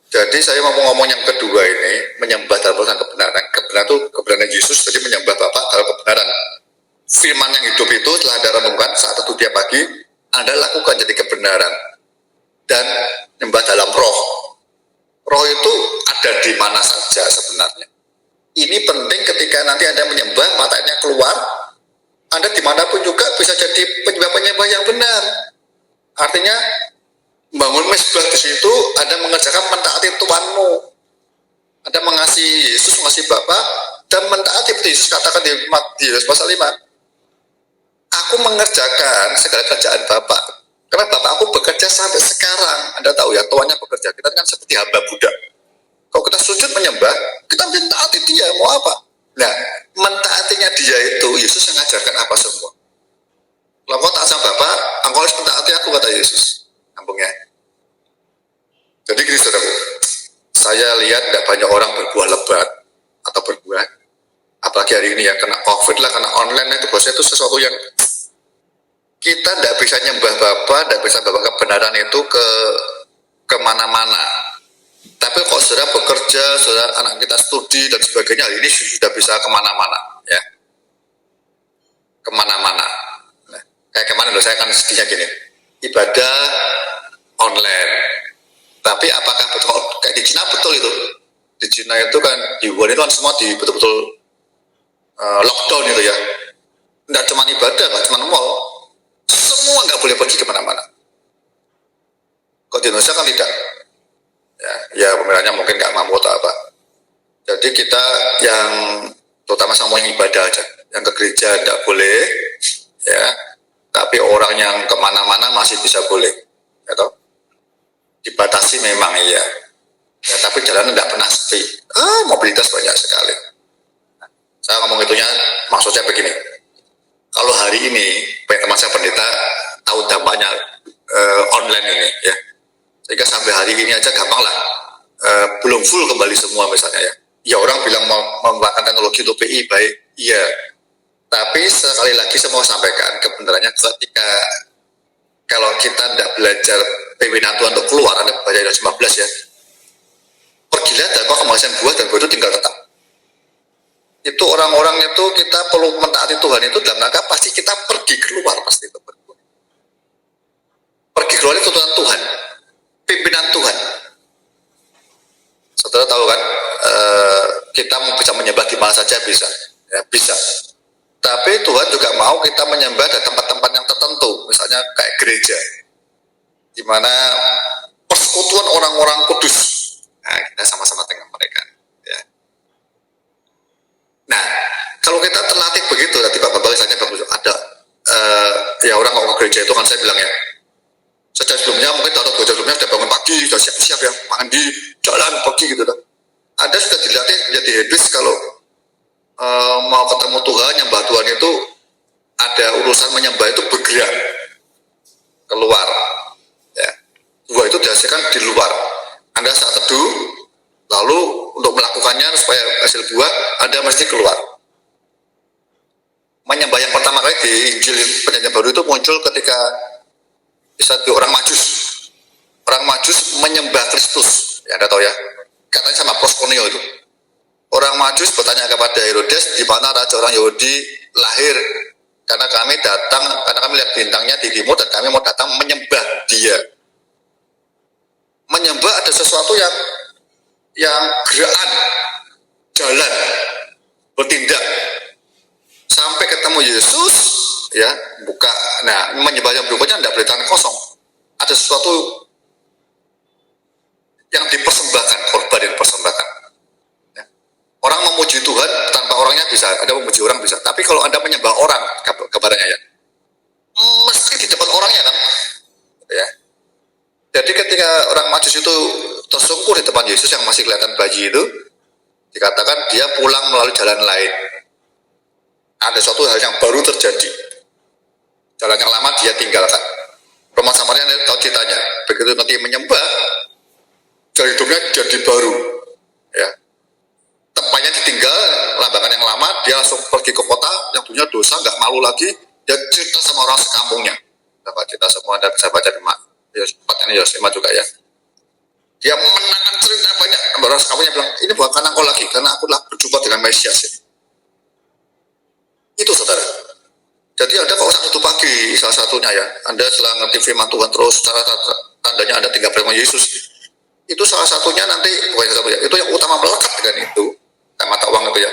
Jadi saya mau ngomong yang kedua ini, menyembah dalam kebenaran. Kebenaran itu kebenaran Yesus, jadi menyembah Bapa dalam kebenaran. Firman yang hidup itu telah Anda renungkan saat teduh tiap pagi, Anda lakukan jadi kebenaran. Dan menyembah dalam roh. Roh itu ada di mana saja sebenarnya. Ini penting ketika nanti Anda menyembah, matanya keluar, Anda dimanapun juga bisa jadi penyembah-penyembah yang benar. Artinya bangun mesbah di situ, Anda mengerjakan mentaati Tuhanmu. Anda mengasihi Yesus, mengasihi Bapa, dan mentaati Yesus katakan di Matius pasal 5. Aku mengerjakan segala kerjaan Bapa. Karena Bapa aku bekerja sampai sekarang. Anda tahu ya, tuannya bekerja. Kita kan seperti hamba budak. Kalau kita sujud menyembah, kita mentaati dia, mau apa? Nah, mentaatinya dia itu, Yesus yang mengajarkan apa semua. Kalau kau taat sama Bapa, engkau harus mentaati aku, kata Yesus. Sambungnya. Jadi gini saudaraku, saya lihat tidak banyak orang berbuah lebat atau berbuah, apalagi hari ini ya kena COVID lah, kena online itu bosnya itu sesuatu yang kita tidak bisa nyembah Bapa, tidak bisa bawa kebenaran itu ke kemana-mana. Tapi kok saudara bekerja, saudara anak kita studi dan sebagainya, hari ini sudah bisa kemana-mana, ya, kemana-mana. Nah, kayak kemana loh, saya akan sedihnya gini, ibadah online. Tapi apakah betul kayak di Cina betul itu? Di Cina itu kan di Wuhan itu kan semua di betul-betul lockdown itu ya. Nggak cuma ibadah, nggak cuma mall, semua nggak boleh pergi kemana-mana. Kalau di Indonesia kan tidak. Ya pemerintahnya mungkin nggak mampu atau apa. Jadi kita yang terutama sama yang ibadah aja, yang ke gereja nggak boleh, ya. Tapi orang yang kemana-mana masih bisa boleh, ya toh? Dibatasi memang iya, ya, tapi jalan nggak pernah sepi. Mobilitas banyak sekali. Saya ngomong itunya maksudnya begini. Kalau hari ini banyak teman saya pendeta tahu dampaknya online ini, ya. Sehingga sampai hari ini aja gampang lah, belum full kembali semua misalnya ya. Ya orang bilang memanfaatkan teknologi untuk PI baik, iya. Tapi sekali lagi saya mau sampaikan kebenarannya ketika kalau kita tidak belajar pimpinan Tuhan untuk keluar, Anda baca ayat 15 ya. Pergilah dan kau menghasilkan buah dan buah itu tinggal tetap. Itu orang-orang itu kita perlu mentaati Tuhan itu dalam rangka pasti kita pergi keluar pasti itu. Pergi keluar itu Tuhan, pimpinan Tuhan. Saudara tahu kan, kita bisa menyembah di mana saja bisa, ya bisa. Tapi Tuhan juga mau kita menyembah di tempat-tempat yang tertentu, misalnya kayak gereja, di mana persekutuan orang-orang kudus. Nah, kita sama-sama dengan mereka. Ya. Nah, kalau kita terlatih begitu, tadi Bapak misalnya ada ya orang kalau ke gereja itu kan saya bilang ya, sejak sebelumnya mungkin taruh gereja sebelumnya sudah bangun pagi, sudah siap-siap ya, mandi, jalan pergi gitu. Ada sudah dilatih menjadi habis kalau mau ketemu Tuhan, nyembah Tuhan itu ada urusan menyembah itu bergerak keluar. Ya. Buah itu dihasilkan di luar. Anda saat teduh, lalu untuk melakukannya supaya hasil buah, Anda mesti keluar. Menyembah yang pertama kali di Injil Perjanjian Baru itu muncul ketika bisa di orang Majus. Orang Majus menyembah Kristus. Ya Anda tahu ya. Katanya sama Proskuneo itu. Orang Majus bertanya kepada Herodes, di mana raja orang Yahudi lahir? Karena kami lihat bintangnya di timur dan kami mau datang menyembah dia. Menyembah ada sesuatu yang gerakan, jalan, bertindak. Sampai ketemu Yesus, ya, buka. Nah, menyembah yang berikutnya tidak boleh tangan kosong. Ada sesuatu yang dipersembahkan, korban yang dipersembahkan. Ya. Orang memuji Tuhan tanpa orangnya bisa, Anda memuji orang bisa. Tapi kalau Anda menyembah orang, kabarnya ya, mesti di depan orangnya kan. Ya. Jadi ketika orang Majus itu tersungkur di depan Yesus yang masih kelihatan bayi itu, dikatakan dia pulang melalui jalan lain. Ada suatu hal yang baru terjadi. Jalan yang lama dia tinggalkan. Roman Samaria tahu ceritanya. Begitu nanti menyembah, jalan hidupnya jadi baru. Ya. Tempatnya ditinggal, lambangan yang lama, dia langsung pergi ke kota yang punya dosa, nggak malu lagi. Dia cerita sama orang sekampungnya. Dapat cerita semua, Anda bisa baca di Yosema juga ya. Dia menangkan cerita banyak. Orang sekampungnya bilang, ini bukan karena engkau lagi, karena aku telah berjumpa dengan Mesias. Itu saudara. Jadi Anda kalau Sabtu pagi salah satunya ya, Anda setelah ngerti firman Tuhan terus, cara tandanya Anda tinggal bersama Yesus. Itu salah satunya nanti, itu yang utama melekat dengan itu, mata uang itu ya.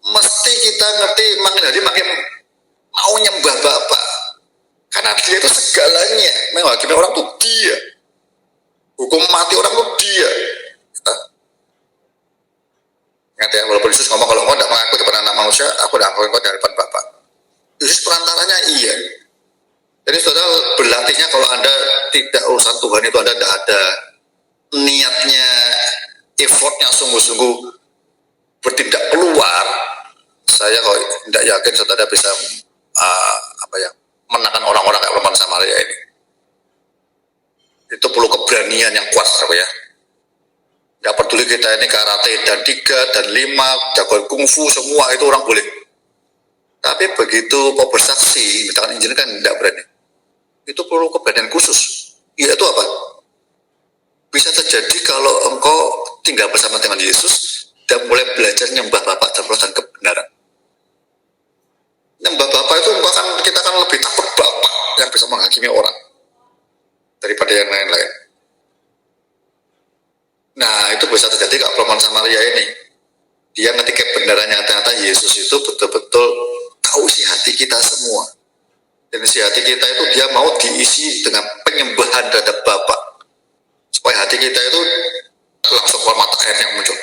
Mesti kita ngerti makin hari makin mau nyembah Bapa. Karena dia itu segalanya. Menghakimi orang itu dia. Hukum mati orang itu dia. Ingat ya, walaupun Yesus ngomong kalau engkau tidak mengaku depan anak manusia, aku tidak mengaku engkau di hadapan Bapa. Yesus perantaranya iya. Jadi saudara berlatihnya kalau Anda tidak urusan Tuhan itu Anda tidak ada niatnya, effortnya sungguh-sungguh bertindak keluar, saya kok tidak yakin saudara bisa menahan orang-orang kayak Roman Samaria ini. Itu perlu keberanian yang kuat, saudara ya. Tidak peduli kita ini karate dan 3 dan 5, jagoan kungfu semua itu orang boleh. Tapi begitu mau bersaksi, misalkan Injil kan tidak berani. Itu perlu keberanian khusus. Yaitu apa? Bisa terjadi kalau engkau tinggal bersama dengan Yesus dan mulai belajar nyembah Bapa dalam proses kebenaran. Nyembah Bapa itu bahkan kita kan lebih takut Bapa yang bisa menghakimi orang daripada yang lain-lain. Nah, itu bisa terjadi kalau perempuan Samaria ini. Dia ngerti kebenarannya, ternyata Yesus itu betul-betul tahu isi hati kita semua. Dan isi hati kita itu dia mau diisi dengan penyembahan terhadap Bapa. Supaya hati kita itu langsung keluar mata air yang muncul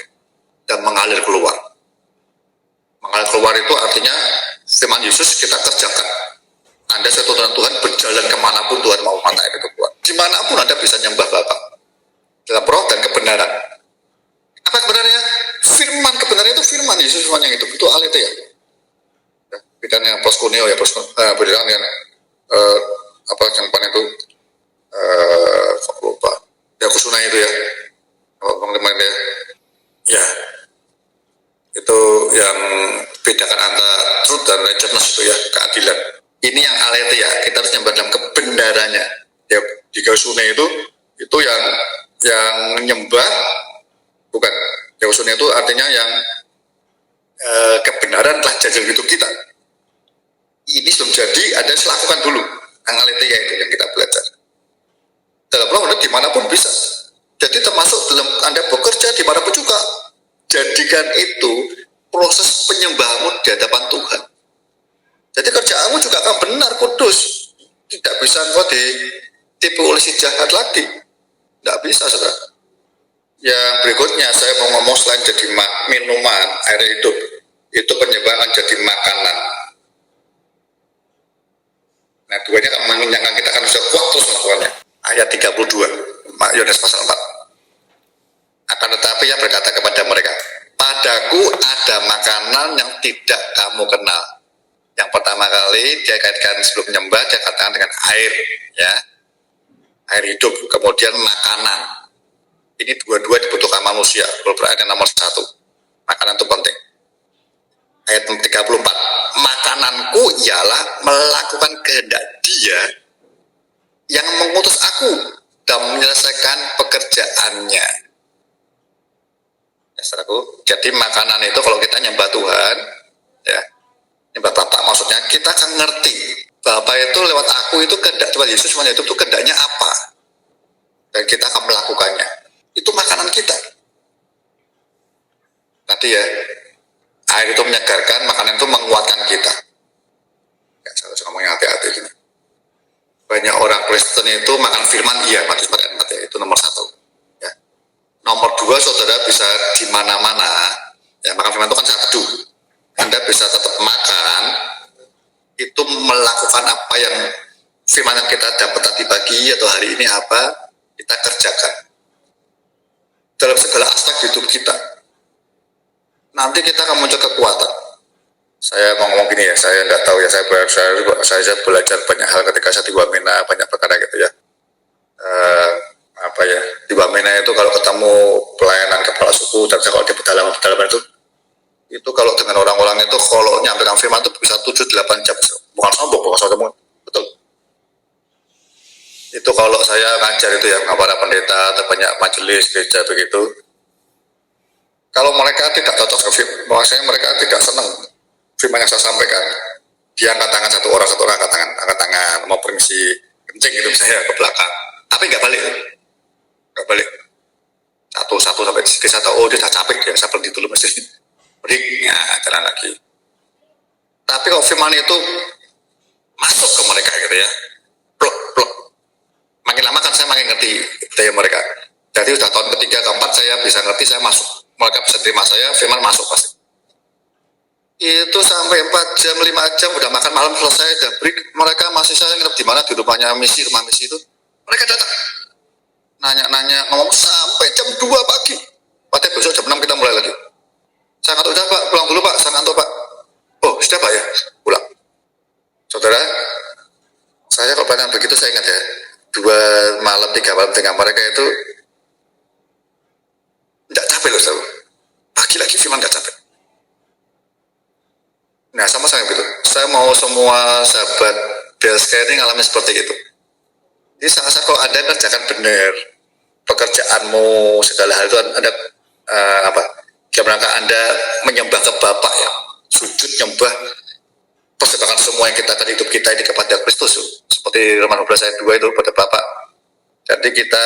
dan mengalir keluar. Mengalir keluar itu artinya firman Yesus kita kerjakan. Anda sesuatu dengan Tuhan, berjalan kemanapun Tuhan mau mata air itu keluar. Dimanapun Anda bisa nyembah Bapa dalam roh dan kebenaran. Apa kebenarannya? Firman, kebenaran itu firman Yesus, firman yang itu aletheia. Ya, beda yang proskuneo ya, beda yang apa yang depan itu lupa. Ya kusuna itu ya. Teman-teman ya. Itu yang bedakan antara truth dan righteousness itu ya, keadilan. Ini yang aletheia, kita harus nyembah dalam kebenarannya. Ya, di kusuna itu yang menyembah, bukan. Yausune itu artinya yang kebenaran telah jadi hidup kita. Ini belum jadi, ada yang lakukan dulu. Yang aletheia itu yang kita belajar. Dalam roh dimanapun bisa. Jadi termasuk dalam Anda bekerja dimanapun juga. Jadikan itu proses penyembahmu di hadapan Tuhan. Jadi kerjaanmu juga akan benar, kudus. Tidak bisa engkau ditipu oleh si jahat lagi. Tidak bisa, saudara. Yang berikutnya saya mau ngomong selain jadi minuman, air hidup, itu penyembahan jadi makanan. Nah, duanya akan mengenyangkan kita, kan sudah kuat terus melakukannya. Ayat 32, Yohanes pasal 4. Akan tetapi ia berkata kepada mereka, padaku ada makanan yang tidak kamu kenal. Yang pertama kali dia kaitkan sebelum menyembah, dia katakan dengan air, ya, air hidup, kemudian makanan. Ini dua-dua dibutuhkan manusia. Kalau berarti nomor 1, makanan itu penting. Ayat 34, makananku ialah melakukan kehendak Dia yang mengutus aku dan menyelesaikan pekerjaannya. Ya, saudaraku, jadi makanan itu kalau kita nyembah Tuhan, ya, nyembah Bapa, maksudnya kita akan ngerti Bapa itu lewat aku itu kehendak Tuhan Yesus itu kehendaknya apa, dan kita akan melakukannya. Itu makanan kita. Nanti ya, air itu menyegarkan, makanan itu menguatkan kita. Ya, saya harus ngomongnya hati-hati gini. Banyak orang Kristen itu makan firman, iya, Matius 4 ayat 4 ya, itu nomor 1. Ya. Nomor 2, saudara bisa di mana-mana, ya, makan firman itu kan satu. Anda bisa tetap makan, itu melakukan apa yang firman yang kita dapat tadi pagi atau hari ini apa, kita kerjakan. Dalam segala aspek hidup kita. Nanti kita akan muncul kekuatan. Saya mau ngomong gini ya, saya nggak tahu ya, saya belajar banyak hal ketika saya di Wamena, banyak perkara gitu ya. Apa ya, di Wamena itu kalau ketemu pelayanan kepala suku, dan kalau di pedalaman itu kalau dengan orang-orang itu, kalau nyampaikan firman itu bisa 7-8 jam. Bukan sombong, betul. Itu kalau saya ngajar itu ya, para pendeta atau banyak majelis gereja begitu, kalau mereka tidak cocok ke firman, maksudnya mereka tidak senang firman yang saya sampaikan, dia angkat tangan satu orang angkat tangan, mau permisi kencing gitu saya ke belakang, tapi nggak balik, satu sampai saya tahu, oh dia sudah capek ya, saya berhenti dulu mesti break, ya jalan lagi. Tapi kalau firman itu masuk ke mereka gitu ya, plok, makin lama kan saya makin ngerti daya mereka. Jadi sudah tahun ketiga, keempat saya bisa ngerti, saya masuk. Mereka bisa terima saya, firman masuk pasti. Itu sampai 4 jam, 5 jam, udah makan malam selesai, udah break. Mereka masih, saya ngerti di mana, di rumah misi itu. Mereka datang. Nanya, ngomong sampai jam 2 pagi. Padahal besok jam 6 kita mulai lagi. Saya ngantuk, udah Pak, pulang dulu Pak, saya ngantuk Pak. Oh, sudah Pak ya, pulang. Saudara, saya kalau pernah begitu saya ingat ya, 2 malam, 3 malam dengan mereka itu tidak capek loh, tahu. Pagi lagi firman tidak capek. Nah, sama saya gitu. Saya mau semua sahabat Belskare ini ngalamin seperti itu. Jadi saat kalau Anda kerjakan benar pekerjaanmu, segala hal itu Anda gimana Anda menyembah ke Bapa ya, sujud nyembah, persembahkan semua yang kita akan hidup kita ini kepada Kristus, seperti Roma 12 ayat 2 itu pada Bapa. Jadi kita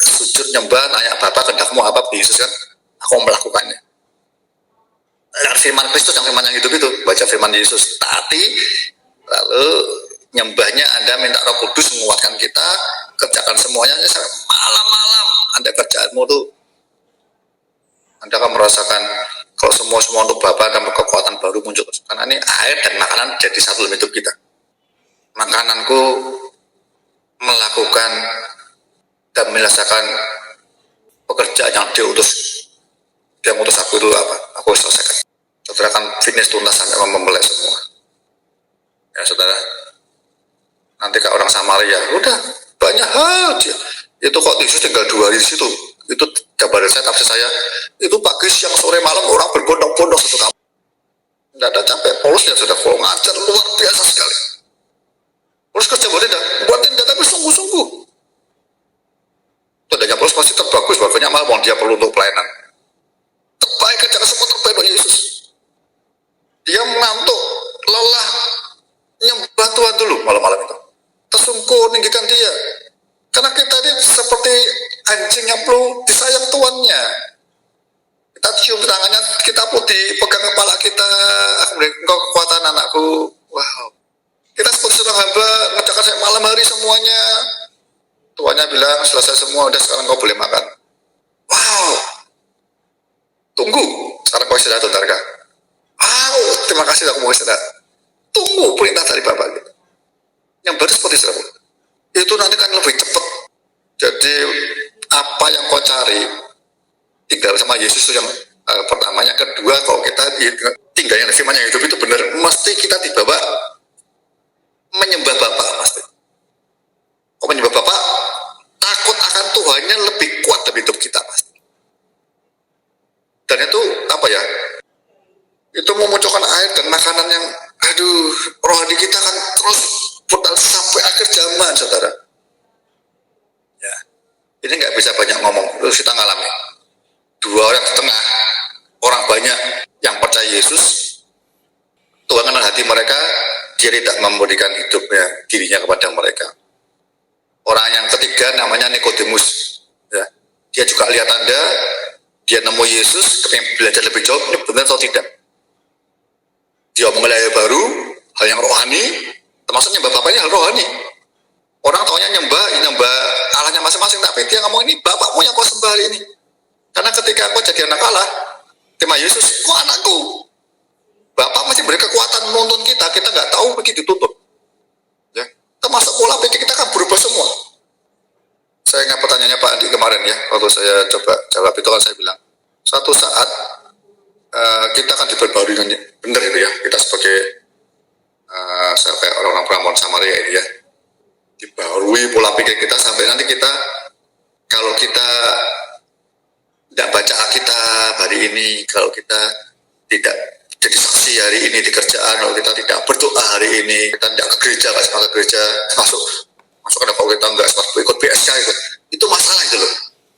sujud nyembah, nanya Bapa kehendakmu apa Yesus kan, aku melakukannya. Dengan firman Kristus yang firman yang hidup itu, baca firman Yesus, taati, lalu nyembahnya Anda minta Roh Kudus menguatkan kita, kerjakan semuanya. Malam-malam Anda kerjaanmu tuh, Anda akan merasakan kalau semua untuk Bapa dan kekuatan baru muncul. Karena ini air dan makanan jadi satu dalam hidup kita. Makananku melakukan dan menyelesaikan pekerjaan yang dia mengutus aku itu apa? Aku selesaikan. Saudara akan finish tuntas sampai membelai semua. Ya saudara, nanti kayak orang Samaria, udah banyak hal dia. Itu kok Yesus tinggal 2 hari di situ. Itu gambaran saya, tafsir saya. Itu pagi, siang, sore, malam orang berbondong-bondong satu kampung. Tidak ada capek. Paulus ya sudah full ngajar luar biasa sekali. Paulus kerja buat tidak, tapi sungguh-sungguh. Tandanya Paulus pasti terbagus, banyak malam dia perlu untuk pelayanan. Terbaik kerjakan semua terbaik untuk Yesus. Dia mengantuk, lelah, nyembah Tuhan dulu malam-malam itu. Tersungkur, ninggikan dia. Karena kita ini seperti anjing yang perlu disayang tuannya. Kita cium tangannya, kita putih, pegang kepala kita, aku berikan kau kekuatan anakku. Wow. Kita seperti seorang hamba, ngerjakan saya malam hari semuanya. Tuannya bilang, selesai semua, udah sekarang kau boleh makan. Wow. Tunggu, sekarang kau istirahat, saudara. Wow, terima kasih aku mau istirahat. Tunggu perintah dari Bapak gitu. Yang baru seperti itu. Itu nanti kan lebih cepat. Jadi apa yang kau cari tinggal sama Yesus itu yang pertama. Yang kedua, kalau kita tinggal yang firman yang hidup itu benar, mesti kita dibawa menyembah Bapa pasti. Kalau menyembah Bapa, takut akan Tuhannya lebih kuat dalam hidup kita pasti. Dan itu apa ya? Itu memunculkan air dan makanan yang, rohani kita kan terus bertahan sampai akhir zaman, saudara. Ya, ini nggak bisa banyak ngomong, terus kita ngalami. 2 orang setengah, orang banyak yang percaya Yesus, Tuhan kenal hati mereka, dia tidak memberikan hidupnya, dirinya kepada mereka. Orang yang ketiga namanya Nikodemus, ya, dia juga lihat Anda, dia nemu Yesus, pengen belajar lebih jauh, ini benar atau tidak? Dia mengenal hal baru, hal yang rohani, termasuk nyembah Bapaknya hal rohani. Orang taunya nyembah Allahnya masing-masing, tapi dia ngomong ini Bapakmu yang kau sembah hari ini. Karena ketika kau jadi anak Allah, tema Yesus, kau anakku. Bapak masih beri kekuatan menuntun kita nggak tahu begitu dituntut. Ya, termasuk pola pikir kita kan berubah semua. Saya ingat pertanyaannya Pak Andi kemarin ya, waktu saya coba jawab itu kan saya bilang, suatu saat kita akan diperbarui dengan benar itu ya, kita sebagai sampai orang-orang Pramon Samaria ini ya, dibarui pola pikir kita sampai nanti kita, kalau kita tidak baca Alkitab hari ini, kalau kita tidak jadi saksi hari ini di kerjaan, kalau kita tidak berdoa hari ini, kita tidak ke gereja, nggak sempat ke gereja, masuk ke kalau kita nggak sempat ikut PSK itu masalah itu loh.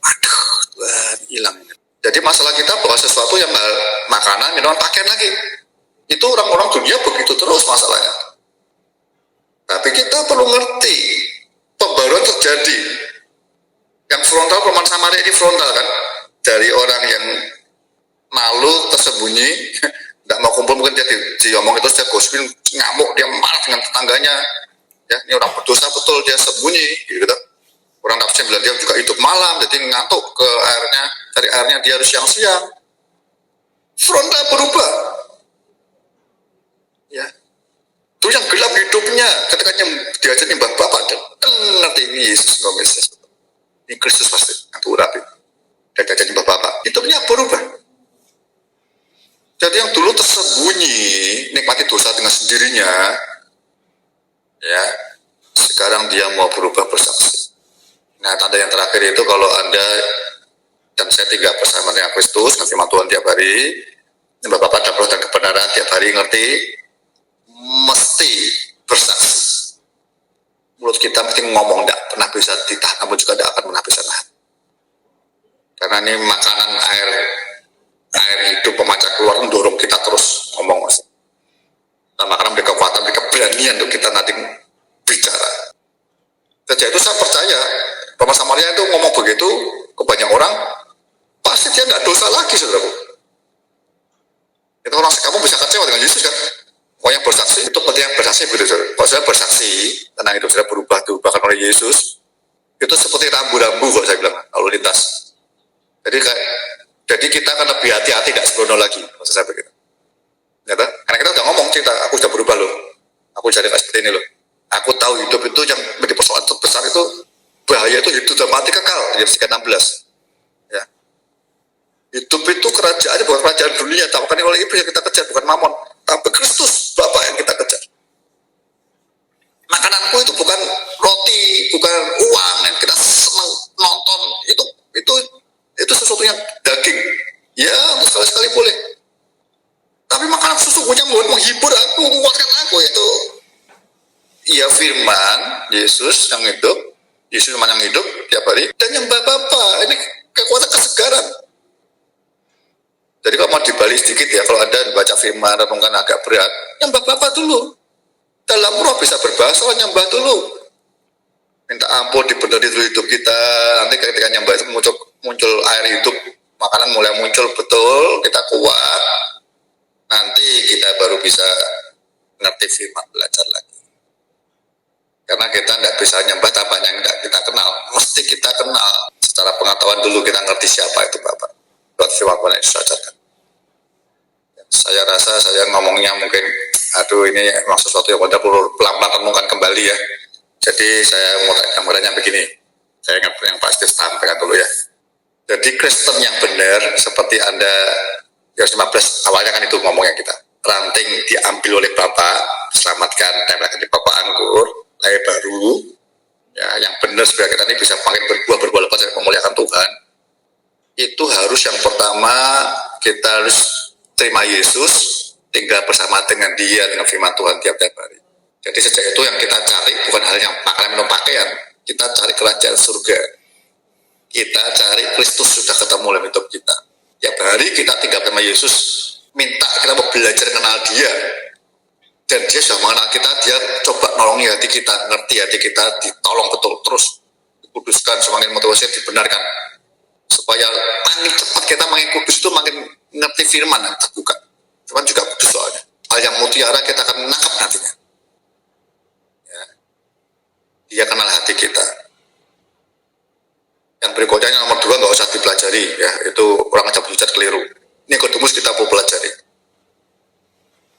Aduh, Tuhan hilang. Jadi masalah kita bahwa sesuatu yang makanan, minuman, pakaian lagi. Itu orang-orang dunia begitu terus masalahnya. Tapi kita perlu ngerti, pembaruan terjadi. Yang frontal, perumahan Samaria ini frontal kan. Dari orang yang malu, tersembunyi, tidak mau kumpul, mungkin dia diomong itu, dia gosipin, ngamuk, dia marah dengan tetangganya. Ya, ini orang berdosa betul, dia sembunyi, gitu. Orang nafsu bilang dia juga hidup malam, jadi ngantuk ke airnya, cari airnya dia harus siang-siang. Frontal berubah. Ya. Itu yang gelap hidupnya, ketika diajak nyembah Bapak, dan ngerti ini Yesus, Mesias. Ini Kristus pasti, aku rapi. Dan diajak nyembah Bapak, hidupnya berubah. Jadi yang dulu tersembunyi, nikmati dosa dengan sendirinya, ya, sekarang dia mau berubah bersaksi. Nah, tanda yang terakhir itu kalau Anda dan saya tinggal bersama dengan Kristus, ngerti Tuhan tiap hari, nyembah Bapa dan Roh dan kebenaran tiap hari ngerti, mesti bersaksi. Mulut kita mesti ngomong, tidak pernah bisa ditahan, namun juga tidak akan pernah bisa nahan. Karena ini makanan air hidup pemancar keluar mendorong kita terus ngomong, mas. Nah, makanan beri kekuatan, beri keberanian untuk kita nanti bicara. Sejak itu saya percaya Perempuan Samaria itu ngomong begitu ke banyak orang, pasti dia nggak dosa lagi, saudaraku. Itu orang sekampung bisa kecewa dengan Yesus kan. Orang yang bersaksi itu penting, bersaksi begitu, saudara. Kalau saya bersaksi tentang hidup saya diubahkan oleh Yesus, itu seperti rambu-rambu kalau saya bilang lalu lintas. Jadi kita akan lebih hati-hati, tidak sembrono lagi, maksud saya begitu. Ya, karena kita udah ngomong cerita, aku sudah berubah loh, aku jadi kayak seperti ini loh. Aku tahu hidup itu yang menjadi persoalan terbesar itu bahaya itu hidup dan mati kekal. Yesus 16. Ya. Hidup itu kerajaan, bukan kerajaan dunia, tapi oleh iblis yang kita kejar, bukan mamon, tapi Kristus Bapa yang kita kejar. Makananku itu bukan roti, bukan uang yang kita senang nonton, itu sesuatu yang daging. Ya, untuk sekali-sekali boleh. Tapi makanan sesungguhnya menghibur aku, menguatkan aku itu. Iya, firman Yesus yang hidup, Yesus yang hidup tiap hari, dan nyembah Bapa. Ini kekuatan kesegaran. Jadi kalau mau dibalik sedikit ya, kalau Anda baca firman renungan agak berat, nyembah Bapa dulu. Dalam roh bisa berbahasa, nyembah dulu. Minta ampun, dibeneri dulu hidup kita. Nanti ketika nyembah itu muncul air hidup, makanan mulai muncul betul, kita kuat. Nanti kita baru bisa ngerti firman, belajar lagi. Karena kita tidak bisa nyembah apa yang tidak kita kenal. Mesti kita kenal. Secara pengetahuan dulu kita ngerti siapa itu Bapak. Buat firman yang disajarkan. Saya rasa saya ngomongnya mungkin, ini memang sesuatu yang pada perlu pelan-pelan renungkan kembali ya. Jadi saya mau gambarannya begini. Saya yang pasti sampaikan dulu ya. Jadi Kristen yang benar seperti Anda, ya 15 awalnya kan itu ngomongnya kita. Ranting diambil oleh Bapak, diselamatkan, tempelkan di Bapak anggur, lahir baru. Ya, yang benar supaya kita ini bisa makin berbuah lepas dari memuliakan Tuhan. Itu harus yang pertama kita harus terima Yesus, tinggal bersama dengan Dia, dengan firman Tuhan tiap-tiap hari. Jadi sejak itu yang kita cari bukan hal yang makanan minum pakaian, kita cari kerajaan surga. Kita cari Kristus sudah ketemu dalam hidup kita. Tiap hari kita tinggal sama Yesus, minta kita mau belajar kenal Dia. Dan Dia sudah mengenal kita, Dia coba nolongi hati kita, ngerti hati kita, ditolong betul, terus dikuduskan, semakin motivasi dibenarkan. Supaya makin cepat kita makin kudus itu makin ngerti firman yang terbuka. Cuman juga kudus soalnya. Hal yang mutiara kita akan menangkap nantinya. Ya. Dia kenal hati kita. Yang berikutnya yang nomor 2 nggak usah dipelajari ya, itu orang aja belajar keliru. Nikodemus kita mau pelajari.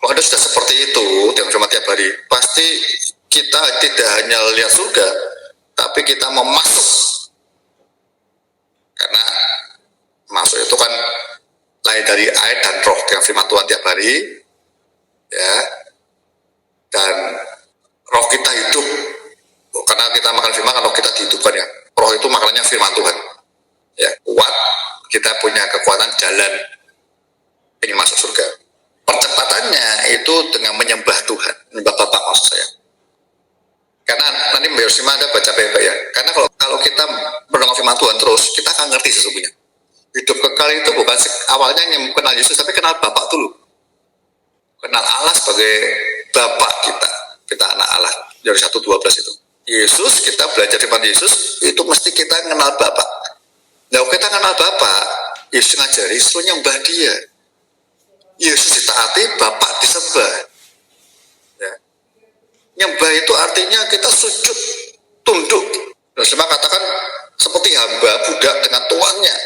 Kalau Anda sudah seperti itu, yang cuma tiap hari, pasti kita tidak hanya lihat surga, tapi kita mau masuk. Karena masuk itu kan lahir dari air dan roh dengan firman Tuhan tiap hari, ya. Dan roh kita hidup, karena kita makan firman, roh kita dihidupkan ya. Roh itu makanannya firman Tuhan, ya, kuat. Kita punya kekuatan jalan ingin masuk surga. Percepatannya itu dengan menyembah Tuhan, menyembah Bapa maksud saya. Karena nanti Mbak Yorsima Anda baca baik-baik ya. Karena kalau kita mendengar firman Tuhan terus, kita akan ngerti sesungguhnya. Hidup kekal itu bukan awalnya yang kenal Yesus, tapi kenal Bapa dulu. Kenal Allah sebagai Bapa kita. Kita anak Allah. Dari 1:12 itu. Yesus, kita belajar firman Yesus, itu mesti kita kenal Bapa. Nah, kita kenal Bapa, Yesus ngajari, suruh nyembah Dia. Yesus ditaati, Bapa disembah. Ya. Nyembah itu artinya kita sujud, tunduk. Rasulullah katakan seperti hamba budak dengan tuannya.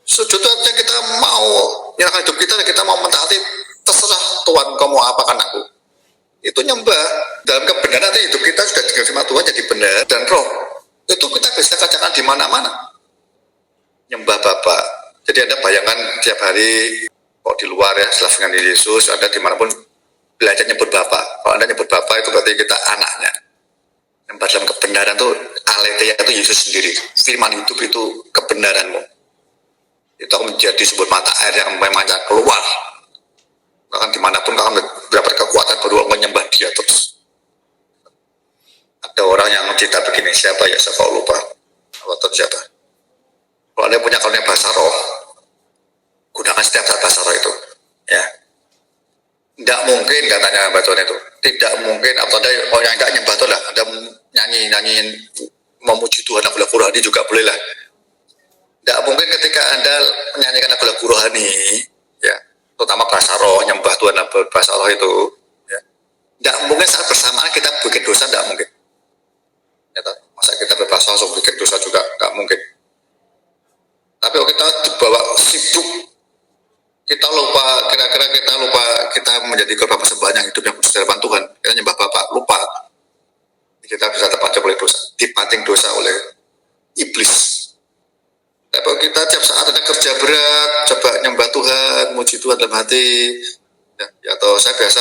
Sujud itu artinya kita mau menyerahkan hidup kita dan kita mau mentaati, terserah Tuhan kamu apakan aku. Itu nyembah. Dalam kebenaran nanti hidup kita sudah dikasih Tuhan jadi benar dan roh. Itu kita bisa katakan di mana-mana. Nyembah Bapa. Jadi ada bayangan tiap hari kok di luar ya, setelah dengan Yesus, ada dimanapun belajar nyebut Bapa. Kalau Anda nyebut Bapa itu berarti kita anaknya. Yang dalam kebenaran itu aletheia itu Yesus sendiri. Firman hidup itu kebenaranmu. Itu akan menjadi sebuah mata air yang memang keluar. Bahkan dimanapun kau akan mendapat kekuatan baru menyembah Dia terus. Ada orang yang cerita begini, siapa ya, saya kok lupa. Atau siapa? Kalau Anda punya karunia bahasa roh, gunakan setiap saat bahasa roh itu. Ya. Tidak mungkin katanya Mbak Tuhan itu. Tidak mungkin, atau ada orang yang tidak nyembah itu lah. Ada nyanyiin memuji Tuhan lagu-lagu rohani juga boleh lah. Tidak mungkin ketika Anda menyanyikan lagu-lagu rohani, ya, terutama bahasa roh, nyembah Tuhan bahasa roh itu, ya, tidak mungkin saat bersamaan kita bikin dosa, tidak mungkin. Ya, masa kita berbahasa langsung bikin dosa juga, tidak mungkin. Tapi kalau kita dibawa sibuk, kita lupa, kira-kira kita lupa kita menjadi korban persembahan yang hidup yang kudus di hadapan Tuhan. Kita nyembah Bapa, lupa. Kita bisa terpancing oleh dosa, dipancing dosa oleh iblis. Tapi kalau kita tiap saat ada kerja berat, coba nyembah Tuhan, muji Tuhan dalam hati, ya, atau saya biasa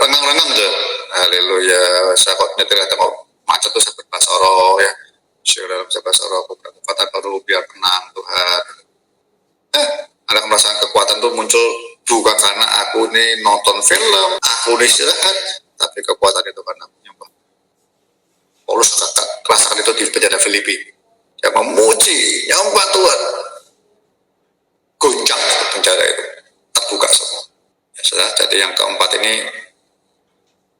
rengang-rengang aja, haleluya, saya kok nyetir ada mau macet tuh saya berbahasa roh, ya, dalam bahasa roh, kekuatan baru biar tenang Tuhan. Ada perasaan kekuatan tuh muncul bukan karena aku nih nonton film, aku nih istirahat, tapi kekuatan itu karena aku nyembah. Paulus rasakan itu di penjara Filipi, dia memuji, nyembah Tuhan, goncang penjara itu, terbuka semua. Ya sudah, jadi yang keempat ini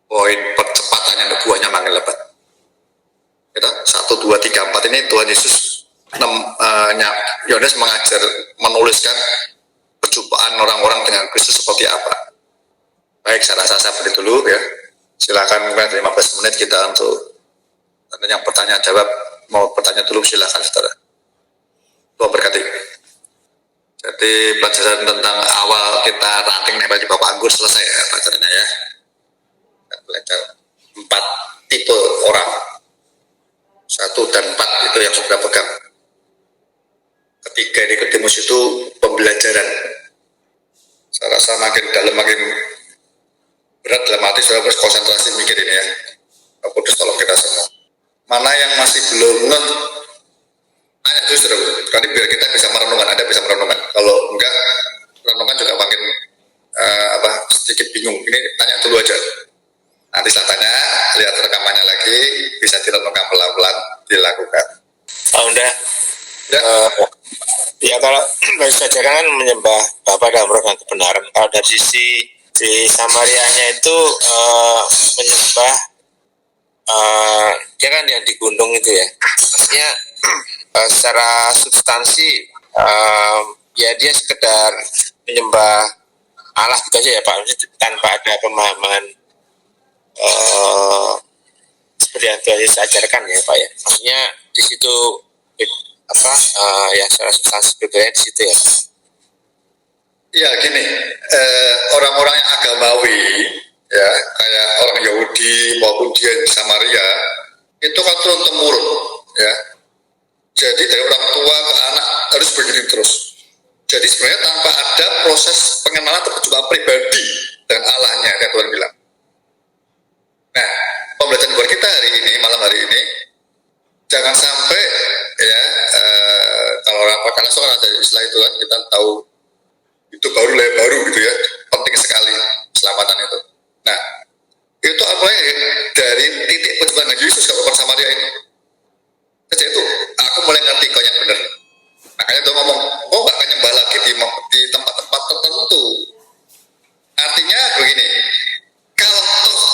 poin percepatannya nubuahnya makin lebat. Kita 1, 2, 3, 4 ini Tuhan Yesus Yohanes mengajar, menuliskan perjumpaan orang-orang dengan Kristus seperti apa. Baik, saya rasa saya beri dulu ya. Silakan mungkin 15 menit kita untuk yang bertanya jawab. Mau bertanya dulu silakan saudara. Tuhan berkati. Jadi pelajaran tentang awal kita ranting nempel di bawah anggur selesai ya pelajarannya ya. Kita belajar 4 tipe orang. 1 dan 4 itu yang sudah pegang. Ketiga Nikodemus itu pembelajaran. Saya rasa makin dalam makin berat dalam hati saya harus konsentrasi mikir ini ya. Pak Kudus tolong kita semua. Mana yang masih belum tanya justru, karena biar kita bisa merenungkan, Anda bisa merenungkan. Kalau enggak, renungan juga makin sedikit bingung. Ini tanya dulu aja. Nanti setelah tanya, lihat rekamannya lagi, bisa direnungkan pelan-pelan, dilakukan. Udah. Ya. Ya kalau saja kan menyembah Bapa dalam roh dan kebenaran. Kalau dari sisi di Samarianya itu menyembah dia kan yang di gunung itu ya. Maksudnya secara substansi ya dia sekedar menyembah Allah gitu aja ya Pak. Maksudnya tanpa ada pemahaman seperti yang Tuhan Yesus ajarkan ya Pak ya. Maksudnya di situ ya secara substansi sebetulnya di situ ya. Ya gini, orang-orang yang agamawi ya kayak orang Yahudi maupun dia di Samaria itu kan turun temurun ya. Jadi dari orang tua ke anak harus begini terus. Jadi sebenarnya tanpa ada proses pengenalan atau perjumpaan pribadi dengan Allahnya kayak Tuhan bilang. Nah, pembelajaran buat kita hari ini, malam hari ini, jangan sampai ya kalau orang karena soal ada istilah itu kan kita tahu itu baru gitu ya, penting sekali keselamatan itu. Nah, itu apa ya dari titik perjumpaan Yesus ke orang Samaria ini. Sejak itu aku mulai ngerti kau yang benar. Makanya dia ngomong, oh gak akan nyembah lagi di tempat-tempat tertentu. Artinya begini, kalau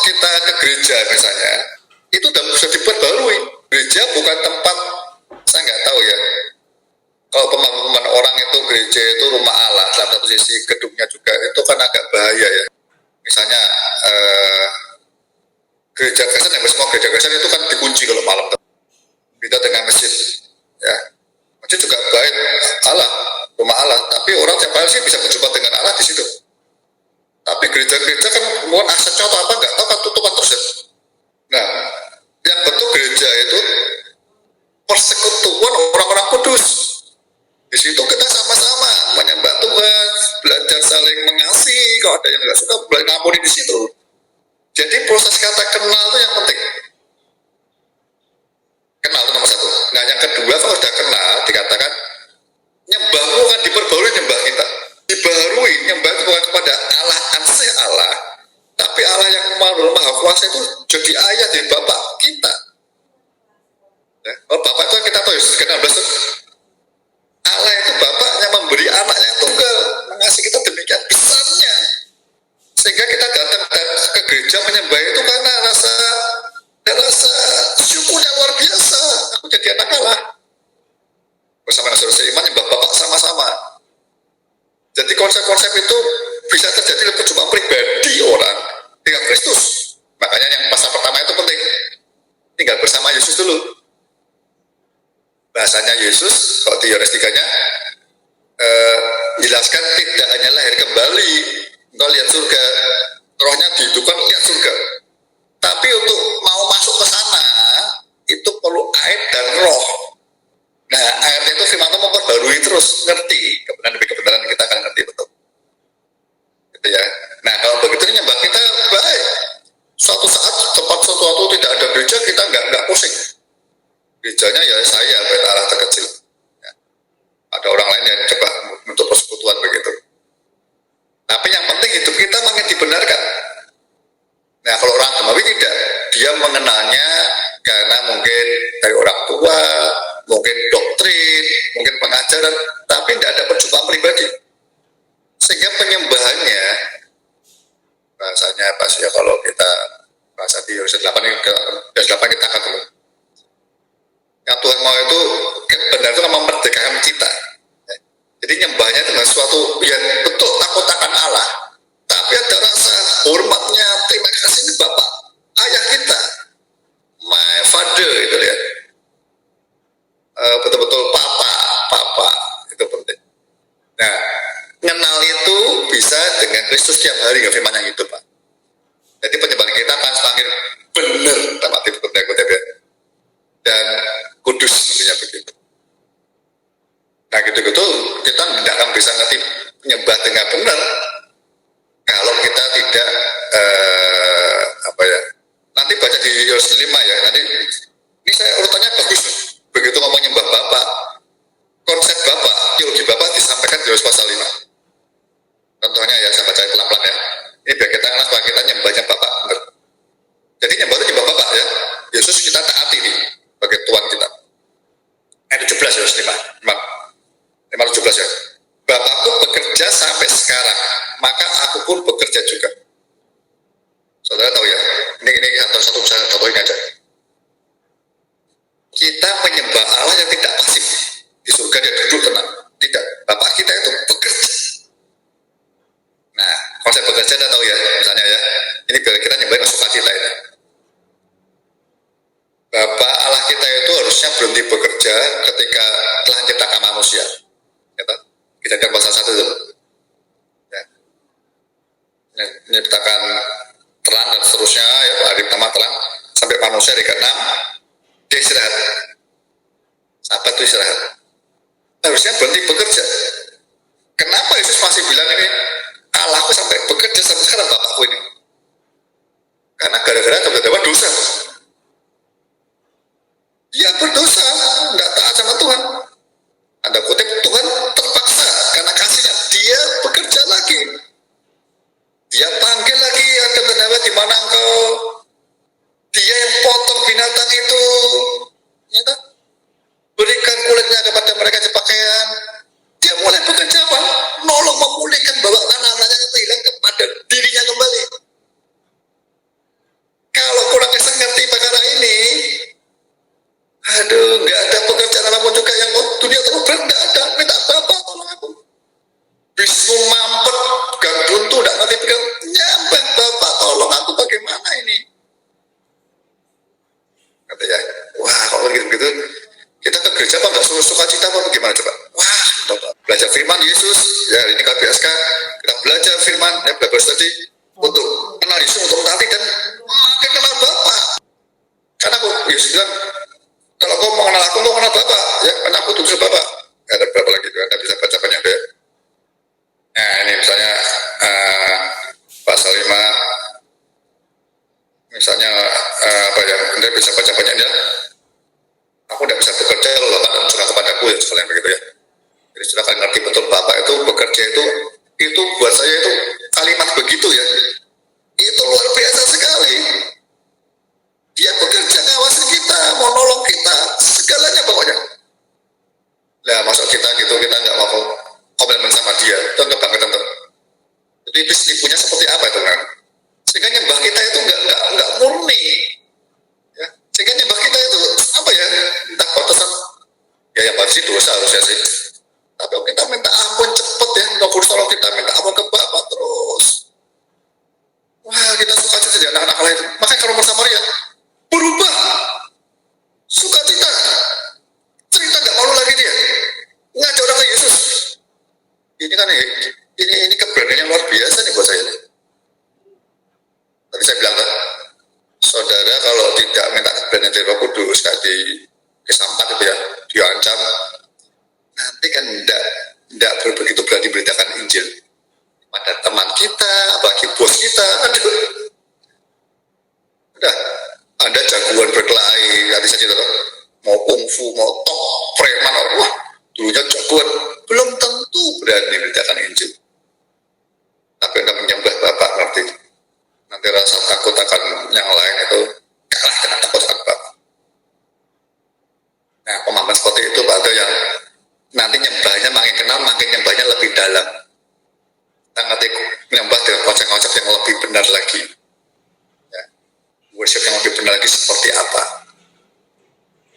kita ke gereja misalnya, itu udah bisa diperbarui. Gereja bukan tempat, saya nggak tahu ya. Kalau pemahaman orang itu gereja itu rumah Allah, dalam satu sisi gedungnya juga itu kan agak bahaya ya. Misalnya gereja Kristen, yang semua gereja Kristen itu kan dikunci kalau malam. Beda dengan masjid, ya. Masjid juga baik Allah, rumah Allah. Tapi orang tiap hari sih bisa berjumpa dengan Allah di situ. Tapi gereja-gereja kan mohon asetnya atau apa nggak tahu kan tutupan terus ya. Nah, yang betul gereja itu persekutuan orang-orang kudus. Di situ kita sama-sama menyembah Tuhan, belajar saling mengasihi. Kalau ada yang nggak suka, boleh ngampuni di situ. Jadi proses kata kenal itu yang penting. Kenal itu nomor 1. Nah yang kedua kalau sudah kenal dikatakan nyembahmu kan diperbarui nyembah kita. Dibaharui nyembah itu bukan kepada Allah ansih Allah, tapi Allah yang maha kuasa itu jadi ayah dari Bapak kita. Ya, kalau Bapak itu kan kita tahu kenal belas. Allah itu Bapaknya memberi anaknya tunggal, mengasihi kita demikian besarnya, sehingga kita datang ke gereja menyembah itu karena rasa syukur Jadi konsep-konsep itu bisa terjadi dalam perjumpaan pribadi orang dengan Kristus. Makanya yang pasal pertama itu penting. Tinggal bersama Yesus dulu. Bahasanya Yesus, kalau di Yohanes 3-nya, jelaskan tidak hanya lahir kembali, engkau lihat surga, rohnya dihidupkan lihat surga. Tapi untuk mau masuk ke sana, itu perlu air dan roh. Nah, airnya itu firman Tuhan memperbarui terus, ngerti kebenaran demi kebenaran, kita akan ngerti betul. Gitu ya. Nah, kalau begitu nyembah kita baik. Suatu saat tempat sesuatu tidak ada gereja, kita nggak pusing. Gerejanya ya saya, bait Allah terkecil. Ya. Ada orang lain yang coba untuk persekutuan begitu. Tapi yang penting hidup kita makin dibenarkan. Nah, kalau orang agamawi tidak, dia mengenalnya karena mungkin dari orang tua, mungkin doktrin, mungkin pengajaran, tapi tidak ada perjumpaan pribadi. Sehingga penyembahannya, bahasanya pas ya kalau kita bahasa di Yohanes 8 kita akan dulu. Yang Tuhan mau itu benar itu memerdekakan kita. Jadi nyembahnya itu sesuatu yang betul takut akan Allah, tapi ada rasa hormatnya, terima kasih ini Bapak, ayah kita, my father itu ya. Betul-betul papa itu penting. Nah, kenal itu bisa dengan Kristus setiap hari, nggak firman yang hidup, Pak. Jadi penyembahan kita akan semakin benar, dapat kutip ya, dan kudus tentunya begitu. Nah gitu-gitu kita tidak akan bisa ngerti penyembah dengan benar kalau kita tidak nanti baca di Yohanes 5 ya, nanti ini saya urutannya bagus. Begitu ngomong nyembah Bapak, konsep Bapak, teologi Bapak disampaikan di Yohanes pasal 5. Contohnya ya, saya baca pelan-pelan ya. Ini biar kita kenal bahwa kita nyembahnya Bapak benar. Jadi nyembah itu nyembah Bapak ya. Yesus kita taati nih sebagai Tuhan kita. Ayat 17 Yohanes 5:17 ya. Bapakku bekerja sampai sekarang, maka aku pun bekerja juga. Saudara tahu ya, ini satu misalnya contoh ini aja. Kita menyembah Allah yang tidak pasif. Di surga dia duduk tenang. Tidak, Bapak kita itu bekerja. Nah, konsep bekerja Anda tahu ya, misalnya ya. Ini biar kita nyembahin sukacita ini. Bapak Allah kita itu harusnya berhenti bekerja ketika telah menciptakan manusia. Kejadian pasal 1 itu. Ya. Menciptakan terang dan seterusnya, ya, hari pertama terang, sampai manusia hari ke-6, dia istirahat. Sabat itu istirahat. Harusnya berhenti bekerja. Kenapa Yesus masih bilang ini, Allahku sampai bekerja sampai sekarang Bapakku ini? Karena gara-gara tiba-tiba dosa. Dia berdosa, tidak taat sama Tuhan. Anda kutip, Tuhan terpaksa karena kasihnya. Dia bekerja lagi. Dia panggil lagi, ada benar di mana engkau? Dia yang potong binatang itu. Ya, berikan kulitnya kepada mereka sepakaian. Dia mulai bekerja apa? Nolong memulihkan, bawa anak-anaknya yang hilang kepada dirinya kembali. Kalau kurang ngerti perkara ini, aduh, nggak ada pekerjaan apapun juga yang dunia terus berat, nggak ada. Minta Bapak tolong aku. Bisu mampet, gang buntu, nggak ngerti pekerjaan. Nyambah Bapak tolong aku, bagaimana ini? Kata ya, wah kalau gitu-gitu, kita ke gereja apa nggak suka cita apa bagaimana coba? Wah, Bapak belajar firman Yesus, ya ini KPSK, kita belajar firman, ya belajar tadi untuk kenal Yesus, untuk mentaati dan makin kenal Bapak. Karena aku Yesus bilang, kalau kau mengenal aku, kau mengenal Bapak, ya, karena aku tulis Bapak. Ya, ada berapa lagi juga, Anda bisa baca banyak deh. Nah, ini misalnya pasal 5, misalnya Anda bisa baca banyak ya. Aku tidak bisa bekerja kalau Bapak tidak suka kepadaku, ya, misalnya begitu ya. Jadi sudah kalian ngerti betul Bapak itu bekerja itu buat saya itu kalimat begitu ya. Itu luar biasa sekali. Dia bekerja ngawasi kita, mau nolong kita, segalanya pokoknya. Nah, masuk kita gitu, kita nggak mau komitmen sama dia, tentu banget tentu. Jadi tipunya seperti apa itu kan? Sehingga nyembah kita itu nggak murni, ya. Sehingga nyembah kita itu apa ya? Entah batasan, ya yang pasti dosa harusnya sih. Tapi kita minta ampun cepet ya, nggak kurus tolong kita minta ampun ke Bapak terus. Wah, kita suka aja jadi anak-anak lain. Makanya kalau bersama Maria berubah, sukacita, cerita nggak malu lagi dia, ngajak orang ke Yesus. Ini kan ini keberanian yang luar biasa nih buat saya. Tadi saya bilang kan, saudara kalau tidak minta keberanian dari Roh Kudus kayak di Kisah 4 itu ya, diancam, nanti kan tidak begitu berani beritakan Injil pada teman kita, apalagi bos kita. Aduh, udah Anda jagoan berkelahi, nanti saja loh, mau kungfu, mau tok, preman, wah dulunya jagoan, belum tentu berani beritakan Injil. Tapi Anda menyembah Bapak berarti nanti rasa takut akan yang lain itu kalah dengan takut akan Bapak. Nah, pemahaman seperti itu Pak, ada yang nanti nyembahnya makin kenal, makin nyembahnya lebih dalam. Kita nanti menyembah dengan konsep-konsep yang lebih benar lagi. Ya. Worship yang lebih benar lagi seperti apa.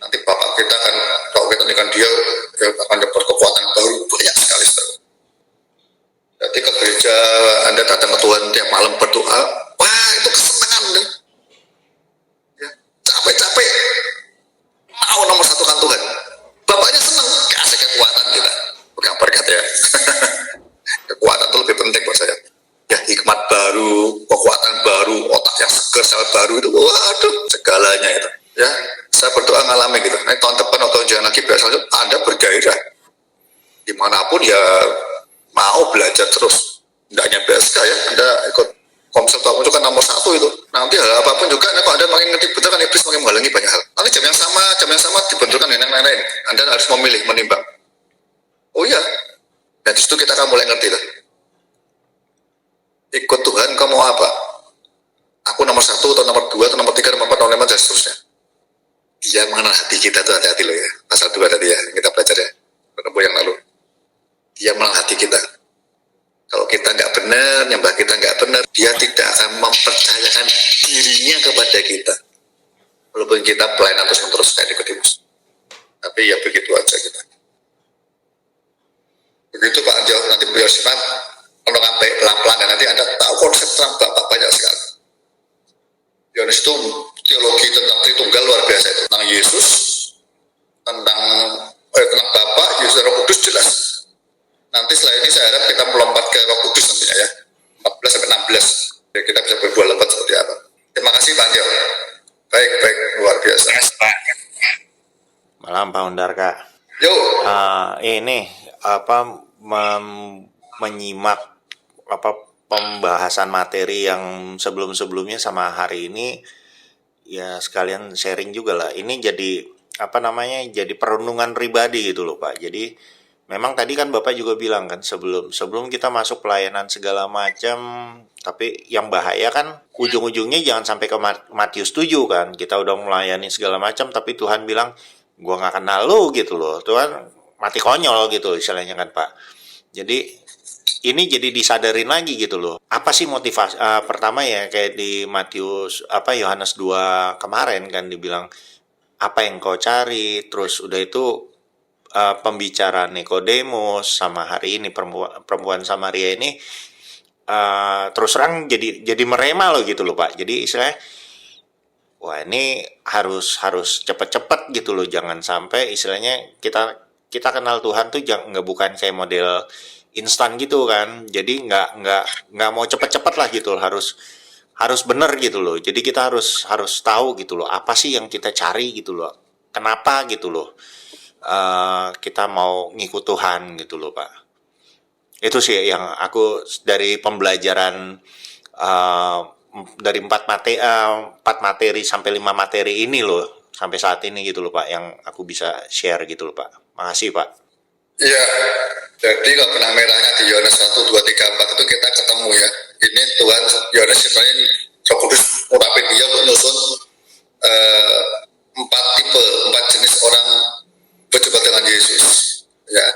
Nanti Bapak kita akan, kalau kita dengan dia akan dapat kekuatan baru banyak sekali. Jadi ke gereja Anda datang ke Tuhan tiap malam berdoa, wah itu kesenangan deh. Ya, capek-capek mau nomor satu kan Tuhan. Bapaknya senang, kasih kekuatan kita. Bukan berkat ya. Kekuatan itu lebih penting buat saya. Ya, hikmat baru, kekuatan baru, otak yang segar, sel baru itu, waduh, segalanya itu. Ya, saya berdoa ngalami gitu. Nah, tahun depan atau jangan lagi biasanya Anda bergairah. Dimanapun ya mau belajar terus. Tidak hanya BSK ya, Anda ikut Komsel Tua Muncul kan nomor 1 itu. Nanti hal apapun juga, kalau Anda makin ngerti betul kan iblis makin menghalangi banyak hal. Nanti jam yang sama dibenturkan dengan yang lain. Anda harus memilih, menimbang. Oh iya, dan disitu kita akan mulai ngerti lah. Ikut Tuhan, kamu mau apa? Aku nomor 1 atau nomor 2 atau nomor 3, nomor 4, nomor 5 dan seterusnya. Dia mengenal hati kita tuh, hati-hati loh ya. Pasal 2 tadi ya, kita belajar ya. Penembuh yang lalu. Dia mengenal hati kita. Kalau kita nggak benar, nyembah kita nggak benar, dia tidak akan mempercayakan dirinya kepada kita. Walaupun kita pelayanan terus-menerus kayak Nikodemus. Tapi ya begitu aja kita. Begitu Pak Anjo, nanti beliau simak, kalau sampai pelan-pelan dan nanti Anda tahu konsep terang Bapak banyak sekali. Yohanes itu teologi tentang Tritunggal luar biasa itu. Tentang Yesus, tentang Bapak, Yesus dan Roh Kudus jelas. Nanti setelah ini saya harap kita melompat ke Roh Kudus nantinya ya, 14 sampai 16. Jadi kita bisa berbuat lebat seperti apa. Terima kasih Pak Anjo. Baik, luar biasa. Pak. Malam Pak Undar Kak. Yo. Ini menyimak pembahasan materi yang sebelumnya sama hari ini ya sekalian sharing juga lah. Ini jadi jadi perenungan pribadi gitu loh Pak. Jadi memang tadi kan Bapak juga bilang kan sebelum kita masuk pelayanan segala macam, tapi yang bahaya kan ujung-ujungnya jangan sampai ke Matius 7 kan. Kita udah melayani segala macam tapi Tuhan bilang gua nggak kenal lu gitu loh. Tuhan mati konyol gitu istilahnya kan Pak. Jadi ini jadi disadarin lagi gitu loh. Apa sih motivasi pertama ya kayak di Matius Yohanes 2 kemarin kan dibilang apa yang kau cari, terus udah itu pembicaraan Nikodemus sama hari ini perempuan Samaria ini terus terang jadi merema loh gitu loh Pak. Jadi istilahnya wah ini harus cepet-cepet gitu loh, jangan sampai istilahnya kita kenal Tuhan tuh nggak bukan kayak model instan gitu kan. Jadi nggak mau cepet-cepet lah gitu loh, harus bener gitu loh. Jadi kita harus tahu gitu loh apa sih yang kita cari gitu loh, kenapa gitu loh kita mau ngikut Tuhan gitu loh Pak. Itu sih yang aku dari pembelajaran dari 4 materi sampai 5 materi ini loh sampai saat ini gitu loh Pak, yang aku bisa share gitu loh Pak. Makasih Pak. Iya, jadi kalau benang merahnya di Yohanes 1, 2, 3, 4 itu kita ketemu ya. Ini Tuhan, Yohanes sebenarnya Roh Kudus ngurapin dia untuk nyusun 4 jenis orang berjumpa dengan Yesus. Ya.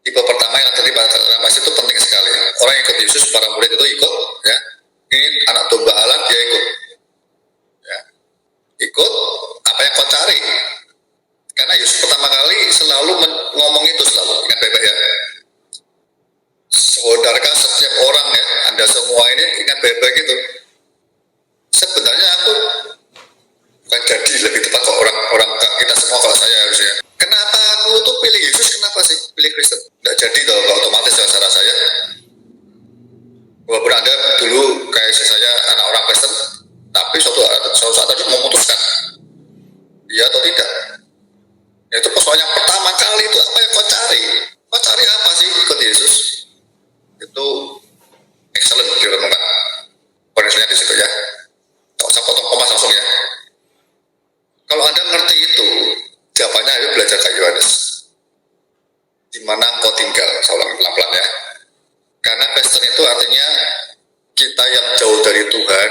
Tipe pertama yang tadi Pak Rampas itu penting sekali. Orang yang ikut Yesus, para murid itu ikut. Ya. Ini anak domba Allah, dia ikut. Ya. Ikut apa yang kau cari. Karena Yesus pertama kali selalu ngomong itu selalu, ingat baik-baik ya. Saudarakan setiap orang ya, Anda semua ini ingat baik-baik itu. Sebenarnya aku bukan jadi, lebih tepat kok orang kita semua, kalau saya harusnya. Kenapa aku tuh pilih Yesus? Kenapa sih pilih Kristen? Nggak jadi kalau otomatis cara saya. Walaupun Anda dulu kayak saya anak orang Kristen, tapi suatu saat tadi memutuskan iya atau tidak. Itu persoalan yang pertama kali itu apa yang kau cari? Kau cari apa sih ikut Yesus? Itu excellent direnungkan. Poinnya di situ ya. Tak usah potong koma langsung ya. Kalau Anda ngerti itu, jawabannya ayo belajar kayak Yohanes. Di mana engkau tinggal? Saya ulang pelan-pelan ya. Karena Kristen itu artinya kita yang jauh dari Tuhan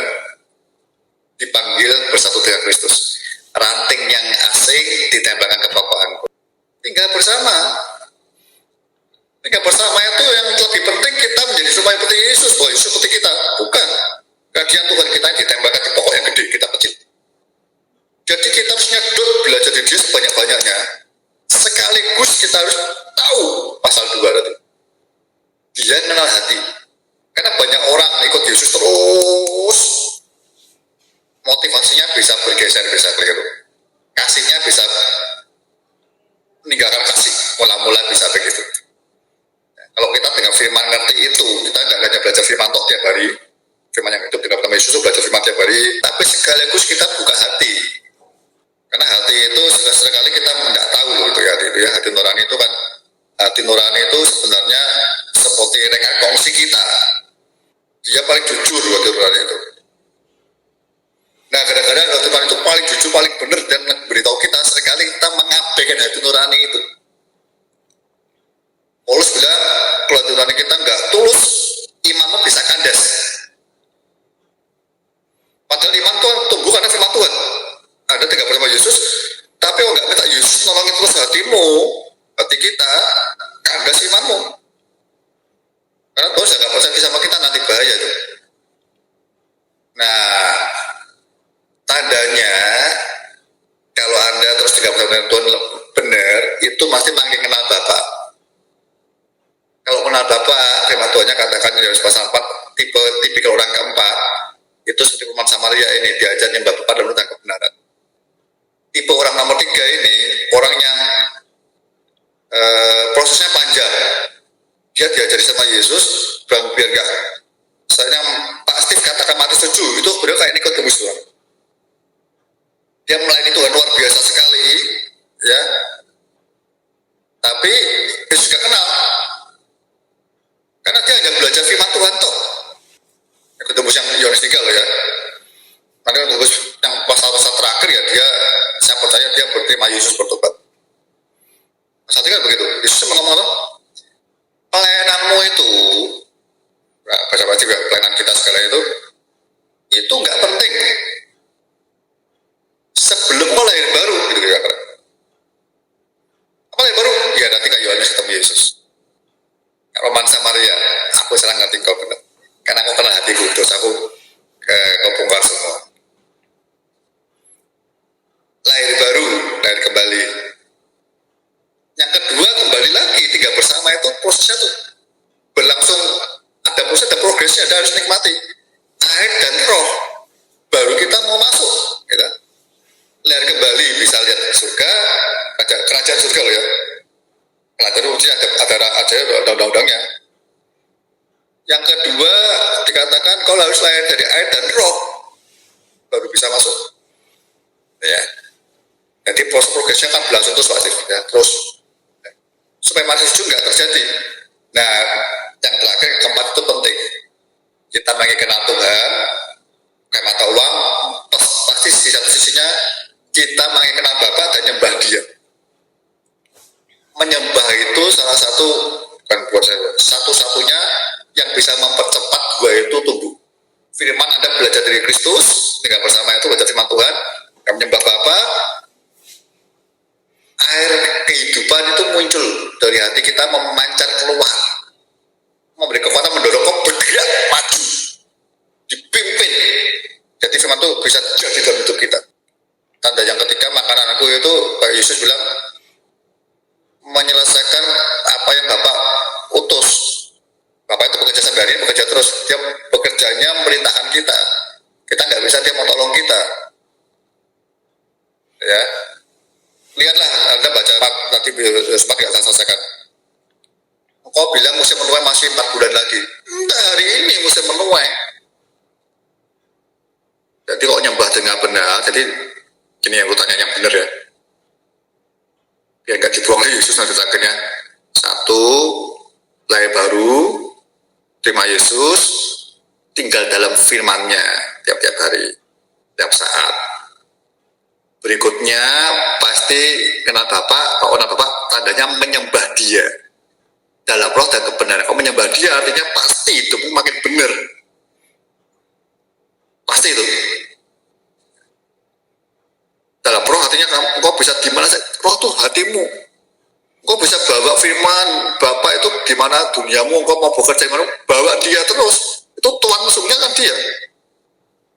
dipanggil bersatu dengan Kristus. Ranting yang asing ditembakkan ke pokok. Tinggal bersama. Tinggal bersama itu yang lebih penting, kita menjadi supaya seperti Yesus. Oh, Yesus seperti kita. Bukan. Kajian Tuhan kita ditembakkan di pokok yang gede, kita kecil. Jadi kita harus nyedot belajar dari dia sebanyak-banyaknya. Sekaligus kita harus tahu pasal 2 tadi. Dia kenal hati. Karena banyak orang ikut Yesus terus, motivasinya bisa bergeser, bisa keliru. Kasihnya bisa meninggalkan kasih, mula-mula bisa begitu. Kalau kita dengan firman ngerti itu, kita tidak hanya belajar firman tok tiap hari, firman yang hidup di dalam Yesus, belajar firman tiap hari, tapi sekaligus kita buka hati. Karena hati itu seringkali kita tidak tahu loh itu ya, hati nurani itu kan, hati nurani itu sebenarnya seperti rekan kongsi kita. Dia paling jujur hati nurani itu. Nah, kadang-kadang hati nurani itu paling jujur, paling benar dan beritahu kita, seringkali kita mengabaikan hati nurani itu. Paulus bilang, kalau hati nurani kita nggak tulus, imanmu bisa kandas. Padahal iman Tuhan tumbuh karena firman Tuhan. Ada 3 bersama Yesus, tapi kalau nggak minta Yesus nolongin terus hatimu, hati kita, kandas imanmu. Karena Tuhan nggak percaya sama kita, nanti bahaya tuh. Nah, tandanya kalau Anda terus 3 bersama Tuhan benar, itu pasti makin kenal Bapak. Kalau kenal Bapak, firman Tuhannya katakan di Yohanes pasal 4, tipikal orang keempat, itu seperti umat Samaria ini, diajar nyembah Bapa dan tentang kebenaran. Tipe orang nomor 3 ini, orang yang prosesnya panjang. Dia diajari sama Yesus, biar enggak. Misalnya Pak Steve katakan mati setuju, itu beliau kayak Nikodemus Tuhan. Dia melayani Tuhan luar biasa sekali, ya. Tapi Yesus juga kenal. Karena dia hanya belajar firman Tuhan toh. Nikodemus yang Yohanes 3 loh ya. Karena Nikodemus yang pasal-pasal terakhir ya, dia, saya percaya dia berterima Yesus bertobat. Pasal 3 begitu. Yesus ngomong apa? Pelayananmu itu, baca-baca juga pelayanan kita segala itu nggak penting. Sebelum kau lahir baru, gitu ya. Apa lahir baru? Ya nanti kayak Yohanes ketemu Yesus. Roman Samaria, aku salah ngerti kau benar. Karena kau kenal hatiku, dosaku kau bongkar semua. Lahir baru, lahir kembali. Yang kedua, kembali lagi, 3 bersama itu prosesnya tuh berlangsung, ada proses, ada progresnya, ada harus nikmati. Air dan roh, baru kita mau masuk, gitu. Lahir kembali, bisa lihat surga, ada kerajaan surga loh ya. Kerajaan surga ada undang-undangnya. Yang kedua, dikatakan kalau harus lahir dari air dan roh, baru bisa masuk. Ya. Jadi proses progresnya kan berlangsung terus Pak, ya. Terus supaya mati setuju nggak terjadi. Nah, yang terakhir keempat itu penting. Kita mengenal Tuhan, kayak mata uang, pasti di satu sisinya kita mengenal Bapa dan nyembah Dia. Menyembah itu salah satu, bukan buat saya, satu-satunya yang bisa mempercepat dua itu tumbuh. Firman Anda belajar dari Kristus, dengan bersama itu belajar firman Tuhan, yang menyembah Bapa, air kehidupan itu muncul dari hati kita, memancar keluar, memberi kekuatan, mendorong kau bergerak maju, dipimpin. Jadi firman itu bisa jadi dalam hidup kita. Tanda yang ketiga, makananku itu Pak Yesus bilang menyelesaikan apa yang Bapak utus. Bapak itu Lihatlah, Anda baca tadi sempat nggak saya selesaikan. Kau bilang musim menuai masih 4 bulan lagi. Enggak, hari ini musim menuai. Jadi kok nyembah dengan benar, jadi gini yang gue tanya yang benar ya. Biar nggak dibuang Yesus nanti akhirnya. Satu, lahir baru, terima Yesus, tinggal dalam firman-Nya tiap-tiap hari, tiap saat. Berikutnya pasti kenal Bapak, kalau kenal Bapak tandanya menyembah Dia dalam roh dan kebenaran. Kalau menyembah Dia artinya pasti hidupmu makin benar, pasti itu. Dalam roh artinya kau bisa gimana sih? Roh tuh hatimu. Kau bisa bawa firman Bapak itu gimana duniamu, kau mau bekerja gimana, bawa Dia terus. Itu Tuhan musuhnya kan Dia.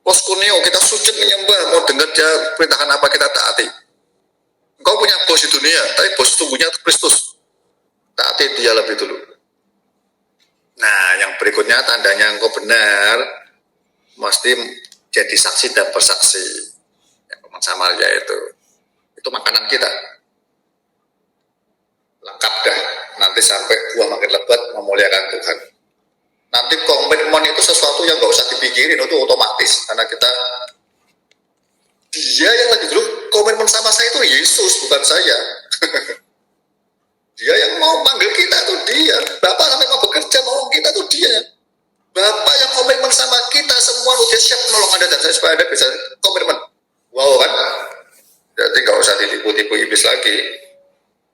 Poskuneo, kita sujud menyembah, mau dengar Dia perintahkan apa kita taati. Engkau punya bos di dunia, tapi bos sesungguhnya itu Kristus. Taati Dia lebih dulu. Nah, yang berikutnya tandanya engkau benar, mesti jadi saksi dan bersaksi. Ya, Paman Samaria itu makanan kita. Lengkap dah, nanti sampai buah makin lebat memuliakan Tuhan. Nanti komitmen itu sesuatu yang nggak usah dipikirin, itu otomatis karena Dia yang lagi dulu komitmen sama saya itu Yesus, bukan saya. Dia yang mau manggil kita itu Dia. Bapak sampai mau bekerja mau kita itu Dia. Bapak yang komitmen sama kita semua, Dia siap menolong Anda dan saya supaya Anda bisa komitmen. Wow kan? Jadi nggak usah ditipu-tipu iblis lagi.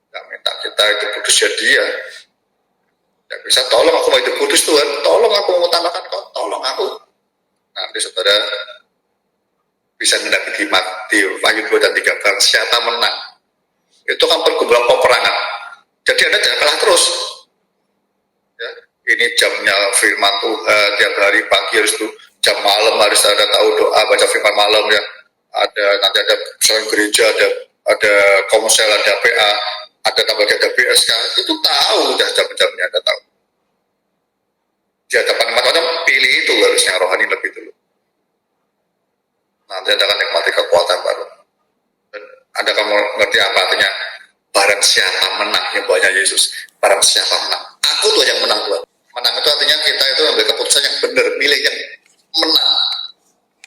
Nggak minta kita itu kudus ya Dia. Yang bisa tolong aku mau hidup kudus Tuhan, tolong aku mengutamakan kau, tolong aku. Nanti saudara bisa mendapat di Wahyu 2 dan 3 barang siapa menang. Itu kan pergumulan peperangan. Jadi Anda jangan kalah terus. Ya, ini jamnya firman Tuhan tiap hari pagi harus tuh, jam malam harus ada tahu doa baca firman malam ya. Nanti ada misalnya gereja, ada komsel, ada PA, ada tambah ada BSK, itu tahu udah jam-jamnya Anda tahu. Di hadapan macam-macam pilih itu harusnya rohani lebih dulu. Nanti Anda akan nikmati kekuatan baru. Dan Anda akan mengerti apa artinya barang siapa menang, nyembahnya Yesus. Barang siapa menang. Aku tuh yang menang Tuhan. Menang itu artinya kita itu ambil keputusan yang benar, milih yang menang.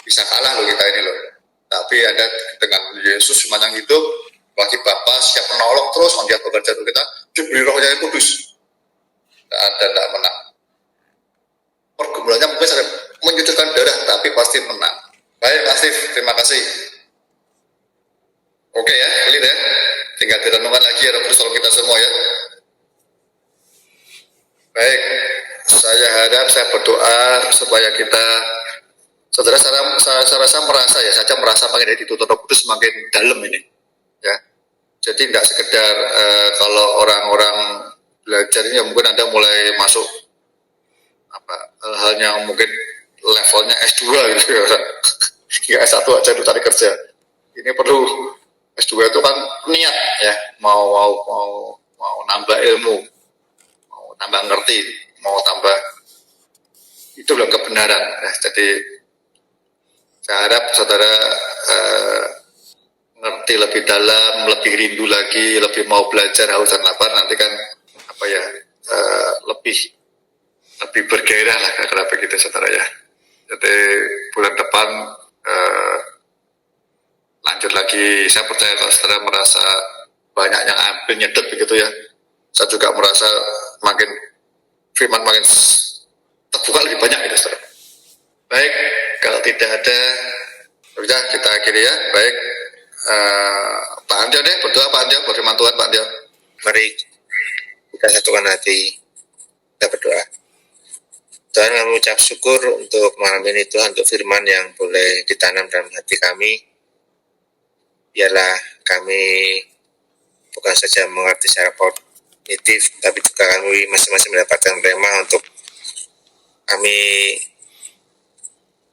Bisa kalah loh kita ini loh. Tapi ada dengan Yesus sepanjang hidup, bagi Bapa siap menolong terus, Dia bekerja untuk kita, diberi rohnya yang kudus. Tidak menang. Pergumulannya mungkin sampai menyucurkan darah, tapi pasti menang. Baik, Mas Steve, terima kasih. Oke ya, clear ya. Tinggal direnungkan lagi ya, terus kalau kita semua ya. Baik, saya harap, saya berdoa supaya kita, saudara, saya rasa merasa ya, saja merasa makin dituntut Roh Kudus makin dalam ini. Ya, jadi tidak sekedar kalau orang-orang belajar ini ya mungkin Anda mulai masuk hal-hal yang mungkin levelnya S2 gitu ya. Ya S1 aja itu cari kerja. Ini perlu S2 itu kan niat ya, mau nambah ilmu, mau tambah ngerti, mau tambah itu dalam kebenaran. Jadi saya harap saudara ngerti lebih dalam, lebih rindu lagi, lebih mau belajar haus dan lapar, nanti kan lebih bergairah lah kira-kira begitu saudara ya. Jadi bulan depan lanjut lagi. Saya percaya kalau saudara merasa banyak yang ambil nyedot begitu ya, saya juga merasa makin firman makin terbuka lebih banyak gitu saudara. Baik, kalau tidak ada sudah kita akhiri ya. Baik, Pak Andio deh, berdoa Pak Andio, firman Tuhan Pak Andio. Mari kita satukan hati, kita berdoa. Tuhan, kami mengucap syukur untuk malam ini Tuhan, untuk firman yang boleh ditanam dalam hati kami. Biarlah kami bukan saja mengerti secara positif, tapi juga kami masing-masing mendapatkan rema untuk kami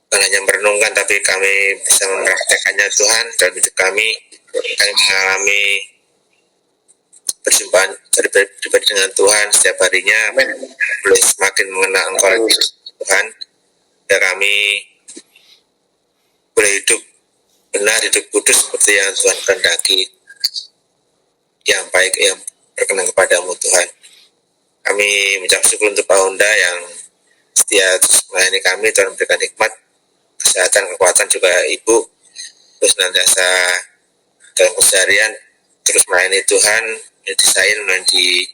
bukan hanya merenungkan, tapi kami bisa mempraktekannya Tuhan dalam hidup kami. Kami mengalami perjumpaan pribadi dengan Tuhan setiap harinya. Boleh semakin mengenal Engkau lagi Tuhan, dan kami boleh hidup benar, hidup kudus seperti yang Tuhan kehendaki. yang baik yang berkenan kepadamu Tuhan. Kami mengucap syukur untuk Pak Honda yang setia terus melayani kami. Tuhan berikan hikmat, kesehatan, kekuatan juga Ibu, terus nantiasa dalam keseharian terus melayani Tuhan, didesain dan di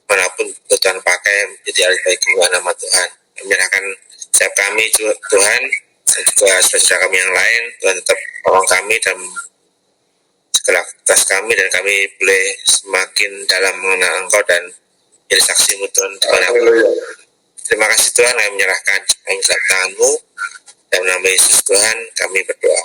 manapun Tuhan pakai menjadi alih baik nama Tuhan. Kami menyerahkan setiap kami Tuhan dan juga saudara kami yang lain. Tuhan tetap tolong kami dan segala aktivitas kami, dan kami boleh semakin dalam mengenal Engkau dan jadi saksimu Tuhan dimanapun. Terima kasih Tuhan, kami menyerahkan kami dalam tangan-Mu, dalam nama Yesus Tuhan kami berdoa.